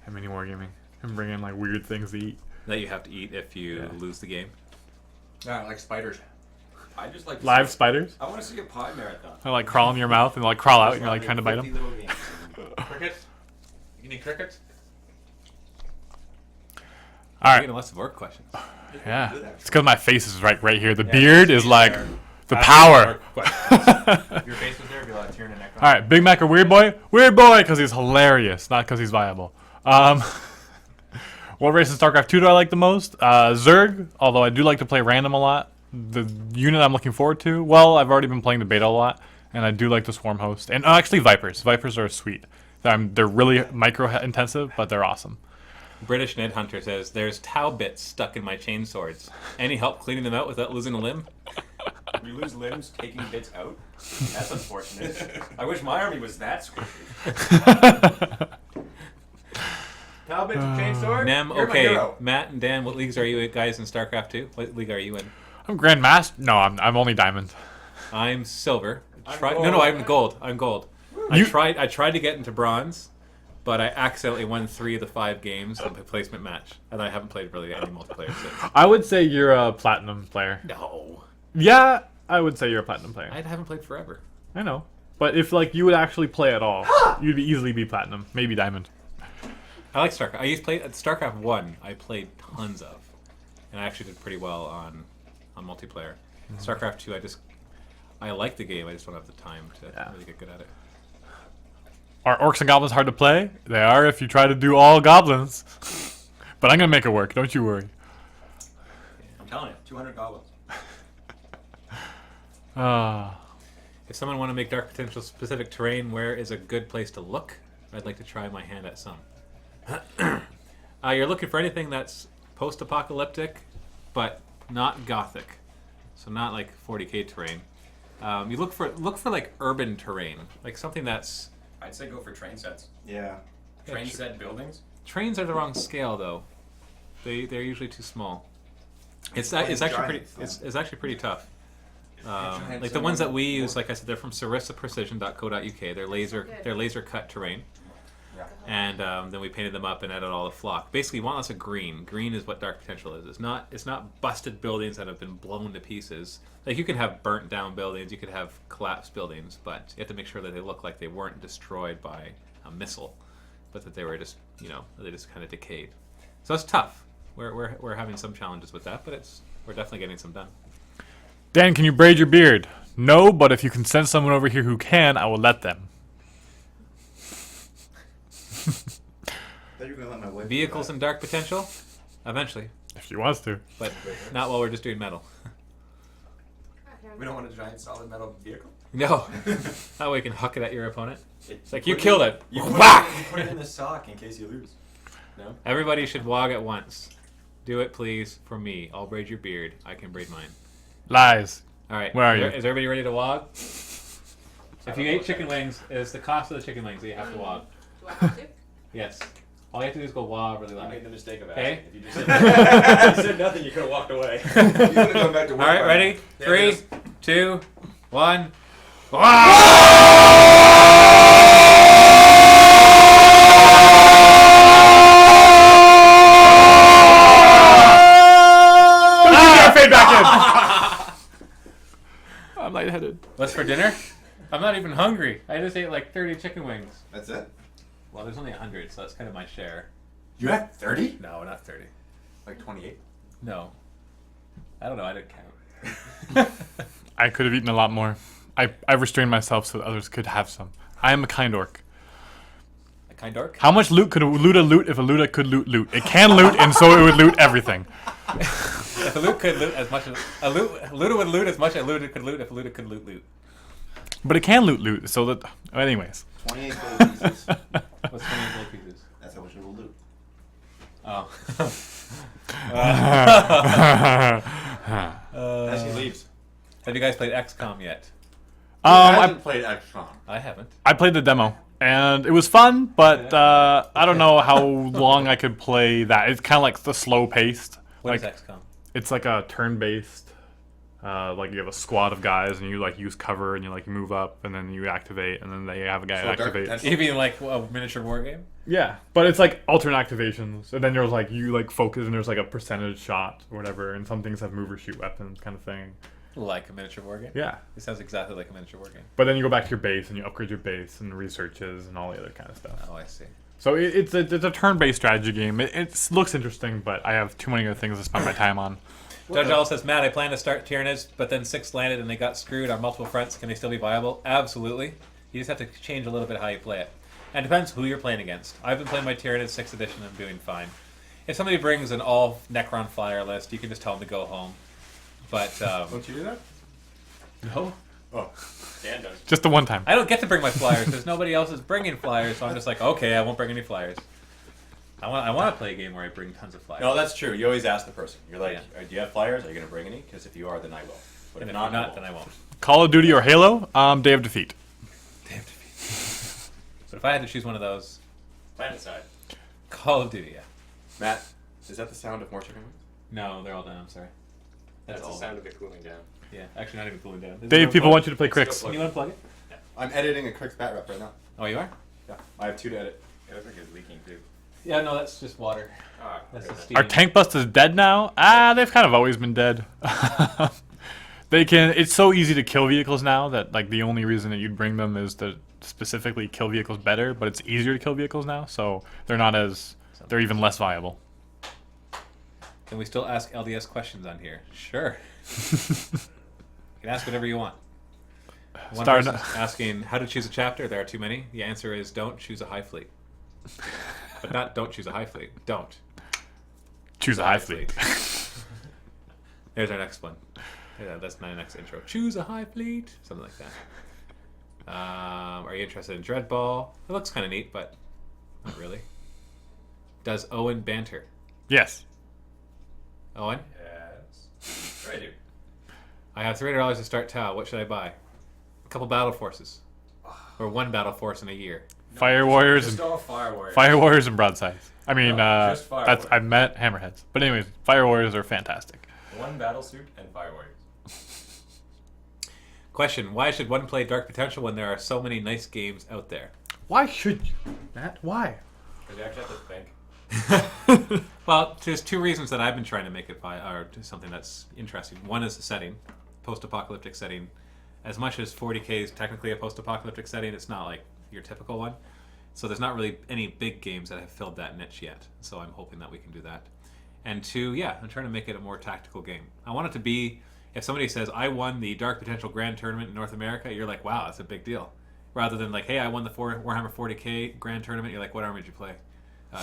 at MiniWarGaming and bring in like weird things to eat. that you have to eat if you Yeah. lose the game? Yeah, I like spiders. I just like to Live see, spiders? I want to see a pie marathon. They like crawl in your mouth and like crawl out and you're like trying to bite 50 them. little games. Crickets? You need crickets? All We're right. getting lots of work questions. Yeah. It's because my face is right here. The Yeah, beard you is see like there. the power. If your face was there, it'd be a lot of tearing a neck. All right, Big Mac or Weird Boy? Weird Boy because he's hilarious, not because he's viable. What race in StarCraft 2 do I like the most? Zerg, although I do like to play random a lot. The unit I'm looking forward to, well, I've already been playing the beta a lot, and I do like the Swarm host. And actually Vipers. Vipers are sweet. They're really micro-intensive, but they're awesome. British Ned Hunter says, "There's Tau bits stuck in my chain swords. Any help cleaning them out without losing a limb?" You lose limbs taking bits out? That's unfortunate. I wish my army was that squishy. Tau bits and chainsword? Nem, You're my okay. hero. Matt and Dan, what leagues are you guys in StarCraft 2? What league are you in? I'm Grandmaster. No, I'm only Diamond. I'm silver. I'm No, gold. I'm gold. I'm gold. I tried to get into bronze, but I accidentally won 3 of the 5 games in the placement match, and I haven't played really any multiplayer since. I would say you're a Platinum player. No, Yeah, I would say you're a Platinum player. I haven't played forever. I know. But if like you would actually play at all, you'd easily be Platinum, maybe Diamond. I like StarCraft. I used to play at StarCraft 1. I played tons of, and I actually did pretty well on multiplayer. StarCraft 2, I like the game. I just don't have the time to really get good at it. Are Orcs and Goblins hard to play? They are if you try to do all Goblins. But I'm gonna make it work, don't you worry. I'm telling you, 200 goblins. If someone want to make Dark Potential specific terrain, where is a good place to look? I'd like to try my hand at some. You're looking for anything that's post-apocalyptic, but not gothic, so not like 40k terrain. You look for like urban terrain, like something that's I'd say go for train sets. Yeah. Train set buildings. trains are the wrong scale though. They're usually too small. It's Playing actually pretty giants, it's actually pretty tough. Giants Like the are ones that we more- use, like I said, they're from saristaprecision.co.uk. They're laser cut terrain. Yeah. And then we painted them up and added all the flock. Basically, you want lots of green. Green is what Dark Potential is. It's not busted buildings that have been blown to pieces. Like you can have burnt down buildings, you could have collapsed buildings, but you have to make sure that they look like they weren't destroyed by a missile, but that they were just they just kind of decayed. So it's tough. We're having some challenges with that, but we're definitely getting some done. Dan, can you braid your beard? No, but if you can send someone over here who can, I will let them. Thought you were gonna let my wife do Vehicles that. and Dark Potential, eventually, If she wants to. but not while we're just doing metal. We don't want a giant solid metal vehicle. No, that way you can huck it at your opponent. It's like, you killed it. You Whack! put it in the sock in case you lose. No. Everybody should wog at once. Do it, please, for me. I'll braid your beard. I can braid mine. Lies. All right. Where are Is you? Is everybody ready to wog? If you ate chicken wings, it's the cost of the chicken wings that you have to wog. Do I have to? Yes. All you have to do is go wog really You loud. made the mistake of Okay. asking. If you just said nothing, you said nothing, you could have walked away. You could have gone back to All work. right, by ready? now. Yeah, 3, it is. 2, 1. Fade back in. I'm lightheaded. What's for dinner? I'm not even hungry. I just ate like 30 chicken wings. That's it. Well, there's only 100, so that's kind of my share. You had 30? No, not 30. Like 28? No. I don't know. I didn't count. I could have eaten a lot more. I restrained myself so that others could have some. I am a kind orc. Kind dork. How much loot could a Luda loot if a Luda could loot? It can loot, and so it would loot everything. If a loot could loot as much as Luda would loot as much as Luda could loot if Luda could loot. But it can loot, so that. Anyways. 28 gold pieces. What's 20 gold pieces? That's how much it will loot. Oh. As he leaves. Have you guys played XCOM yet? I I haven't played XCOM. I haven't. played the demo, and it was fun, but I don't know how long I could play that. It's kind of like the slow paced. What Like is XCOM? it's like a turn based. Like you have a squad of guys, and you like use cover, and you like move up, and then you activate, and then they have a guy So Dark activate. Potential- You mean like a miniature war game? Yeah, but it's like alternate activations, and then there's like you like focus, and there's like a percentage shot or whatever, and some things have move or shoot weapons kind of thing. Like a miniature war game? Yeah, It sounds exactly like a miniature war game. but then you go back to your base and you upgrade your base and researches and all the other kind of stuff. Oh, I see. So it's a turn-based strategy game. It looks interesting, but I have too many other things to spend my time on. Judge All says, Matt, I plan to start Tyranids, but then 6 landed and they got screwed on multiple fronts. Can they still be viable? Absolutely. You just have to change a little bit how you play it. And it depends who you're playing against. I've been playing my Tyranids 6th edition and I'm doing fine. If somebody brings an all Necron flyer list, you can just tell them to go home. But, Don't you do that? no. Oh. Dan does. Just the one time. I don't get to bring my flyers because nobody else is bringing flyers, so I'm just like, okay, I won't bring any flyers. I want to play a game where I bring tons of flyers. No, that's true. You always ask the person. You're like, Yeah. Do you have flyers? Are you going to bring any? Because if you are, then I will. But and if not, not, then I won't. Call of Duty or Halo, Day of Defeat. Damn defeat. But if I had to choose one of those, Planet side. Call of Duty, yeah. Matt, is that the sound of more chicken wings? No, they're all done. I'm sorry. That's the all. sound of it cooling down. Yeah, actually not even cooling down. Is Dave, it people unplugged? want you to play Cricks. Still Can you unplug it? I'm editing a Crick's bat rep right now. Oh, you are? Yeah, I have 2 to edit. It looks like it's leaking too. Yeah, no, that's just water. Ah, That's okay, the then. steam. Are Tank Busters dead now? They've kind of always been dead. They can. It's so easy to kill vehicles now that like the only reason that you'd bring them is to specifically kill vehicles better. But it's easier to kill vehicles now, so they're not as. They're even less viable. Can we still ask LDS questions on here? Sure. You can ask whatever you want. One Start- person's asking how to choose a chapter. There are too many. The answer is don't choose a high fleet. But not don't choose a high fleet. Don't. Choose a high fleet. There's our next one. Yeah, that's my next intro. Choose a high fleet. Something like that. Are you interested in Dreadball? It looks kind of neat, but not really. Does Owen banter? Yes. Owen? Yes. Right, dude. I have $300 to start Tau. What should I buy? A couple battle forces. Or one battle force in a year. Fire Warriors Just and all fire warriors. Fire Warriors and broadsides. I mean, No, just Fire that's I Warriors. met Hammerheads. But anyways, Fire Warriors are fantastic. One battle suit and fire warriors. Question: why should one play Dark Potential when there are so many nice games out there? Why should you, Matt? Why? Because you actually have to think. Well, there's 2 reasons that I've been trying to make it or something that's interesting. One is the setting, post-apocalyptic setting. As much as 40K is technically a post-apocalyptic setting, it's not like your typical one. So there's not really any big games that have filled that niche yet. So I'm hoping that we can do that. And 2, yeah, I'm trying to make it a more tactical game. I want it to be, if somebody says, I won the Dark Potential Grand Tournament in North America, you're like, wow, that's a big deal. Rather than like, hey, I won the Warhammer 40K Grand Tournament, you're like, what army did you play?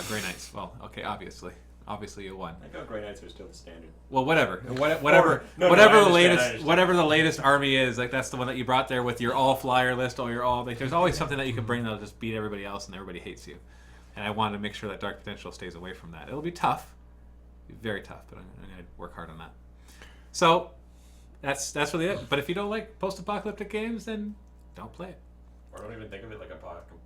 Grey Knights. Well, okay, obviously. Obviously you won. I think Grey Knights are still the standard. Well, whatever, whatever, No, I whatever the understand, I latest, understand. whatever the latest army is, like that's the one that you brought there with your all flyer list, or your all. Like, there's always something that you can bring that'll just beat everybody else, and everybody hates you. And I wanted to make sure that Dark Potential stays away from that. It'll be tough, very tough, but I'm gonna work hard on that. So that's really it. But if you don't like post-apocalyptic games, then don't play it. Or don't even think of it like a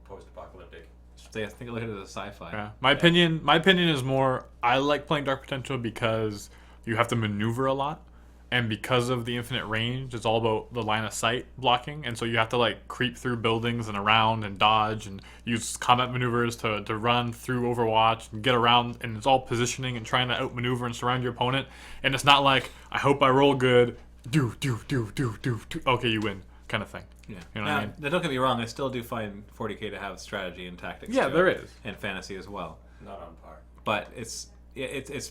post-apocalyptic. I think look at it as a sci-fi. Yeah. My opinion is more. I like playing Dark Potential because you have to maneuver a lot, and because of the infinite range, it's all about the line of sight blocking, and so you have to like creep through buildings and around and dodge and use combat maneuvers to run through Overwatch and get around, and it's all positioning and trying to outmaneuver and surround your opponent. And it's not like I hope I roll good, do okay, you win kind of thing. Yeah. You know Now, what I mean? don't get me wrong. I still do find 40K to have strategy and tactics. Yeah, to it, there is. and fantasy as well. Not on par. But it's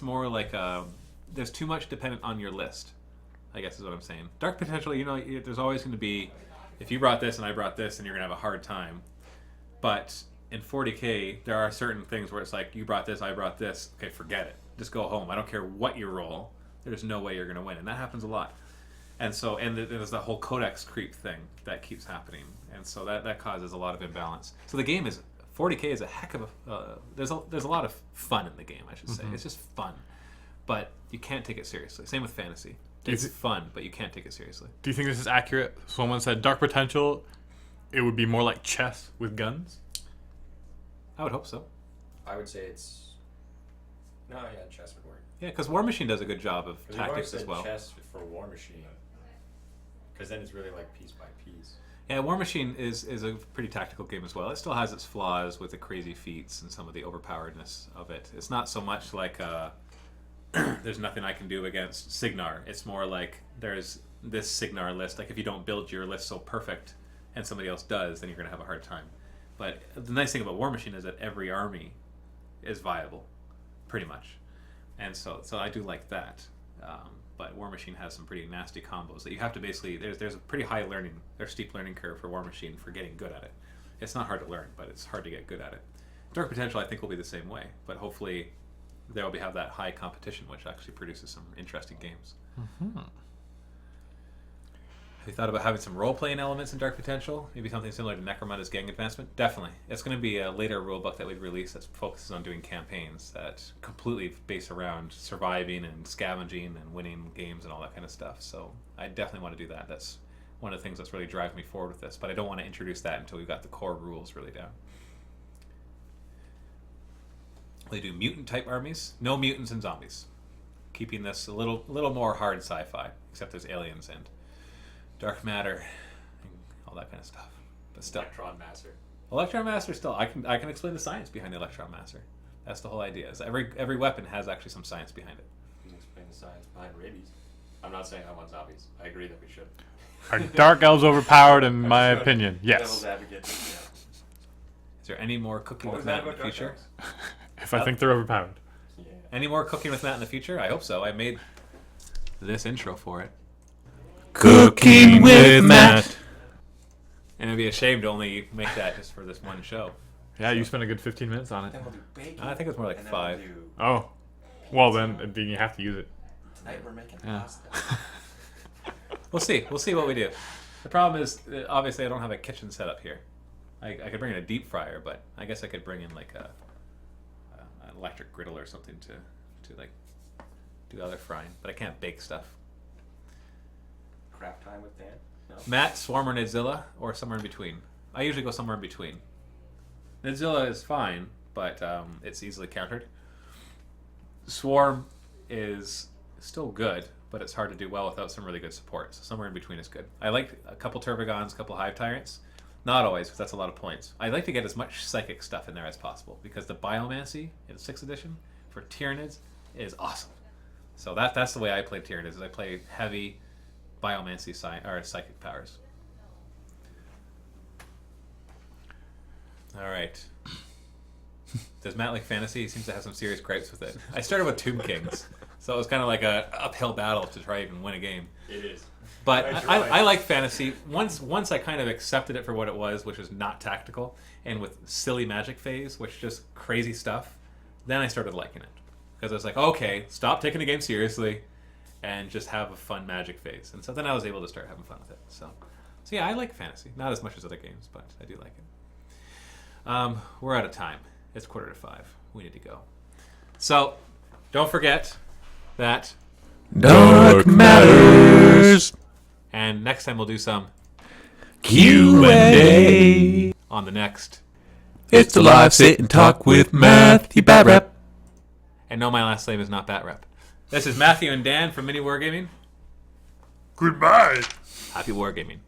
more like there's too much dependent on your list, I guess is what I'm saying. Dark Potential, there's always going to be, if you brought this and I brought this, and you're going to have a hard time. But in 40K, there are certain things where it's like, you brought this, I brought this. Okay, forget it. Just go home. I don't care what you roll. There's no way you're going to win. And that happens a lot. And so, and there's the whole codex creep thing that keeps happening. And so that causes a lot of imbalance. So the game is, 40K is a heck of a, there's a lot of fun in the game, I should say. It's just fun. But you can't take it seriously. Same with fantasy. It's fun, but you can't take it seriously. Do you think this is accurate? Someone said Dark Potential, it would be more like chess with guns. I would hope so. I would say it's. No, yeah, chess would work. Yeah, because War Machine does a good job of We've always tactics as said well. chess for War Machine. Because then it's really like piece by piece. Yeah, War Machine is a pretty tactical game as well. It still has its flaws with the crazy feats and some of the overpoweredness of it. It's not so much like there's nothing I can do against Signar. It's more like there's this Signar list. Like if you don't build your list so perfect and somebody else does, then you're going to have a hard time. But the nice thing about War Machine is that every army is viable, pretty much. And so I do like that. But War Machine has some pretty nasty combos that you have to basically, there's a pretty high steep learning curve for War Machine for getting good at it. It's not hard to learn, but it's hard to get good at it. Dark Potential I think will be the same way, but hopefully there will have that high competition which actually produces some interesting games. Have you thought about having some role-playing elements in Dark Potential? Maybe something similar to Necromanta's Gang Advancement? Definitely. It's going to be a later rulebook that we'd release that focuses on doing campaigns that completely base around surviving and scavenging and winning games and all that kind of stuff. So I definitely want to do that. That's one of the things that's really driving me forward with this. But I don't want to introduce that until we've got the core rules really down. They do mutant-type armies. No mutants and zombies. Keeping this a little more hard sci-fi, except there's aliens and dark matter, and all that kind of stuff. But still, Electron Master still. I can explain the science behind the Electron Master. That's the whole idea. Is every weapon has actually some science behind it. You can explain the science behind rabies. I'm not saying I want zombies. I agree that we should. Are dark elves overpowered in my opinion? Yes. Devil's advocate. Yeah. Is there any more cooking with Matt in the future? If I think they're overpowered. Yeah. Any more cooking with Matt in the future? I hope so. I made this intro for it. Cooking with Matt. And it'd be a shame to only make that just for this one show. Yeah, you spent a good 15 minutes on it. Then we'll do bacon. I think it's more like and then 5. We'll do, Oh. Well, then you have to use it. tonight we're making Yeah. pasta. We'll see. We'll see what we do. The problem is, obviously, I don't have a kitchen set up here. I could bring in a deep fryer, but I guess I could bring in like an electric griddle or something to like do other frying. But I can't bake stuff. Crap time with Dan? No. Matt, Swarm, or Nidzilla, or somewhere in between. I usually go somewhere in between. Nidzilla is fine, but it's easily countered. Swarm is still good, but it's hard to do well without some really good support. So somewhere in between is good. I like a couple Turbogons, a couple Hive Tyrants. Not always, because that's a lot of points. I like to get as much psychic stuff in there as possible, because the Biomancy in 6th edition for Tyranids is awesome. So that's the way I play Tyranids, is I play heavy Biomancy or psychic powers. All right. Does Matt like fantasy? He seems to have some serious gripes with it. I started with Tomb Kings, so it was kind of like a uphill battle to try even win a game. It is. But I tried. I like fantasy. Once I kind of accepted it for what it was, which is not tactical, and with silly magic phase, which is just crazy stuff, then I started liking it. Because I was like, okay, stop taking the game seriously, and just have a fun magic phase. And so then I was able to start having fun with it. So yeah, I like fantasy. Not as much as other games, but I do like it. We're out of time. It's 4:45. We need to go. So don't forget that Dark Matters. And next time we'll do some Q&A. on the next. It's the live sit and talk with Matthew Batrap. And no, my last name is not Batrap. This is Matthew and Dan from MiniWarGaming. Goodbye. Happy Wargaming.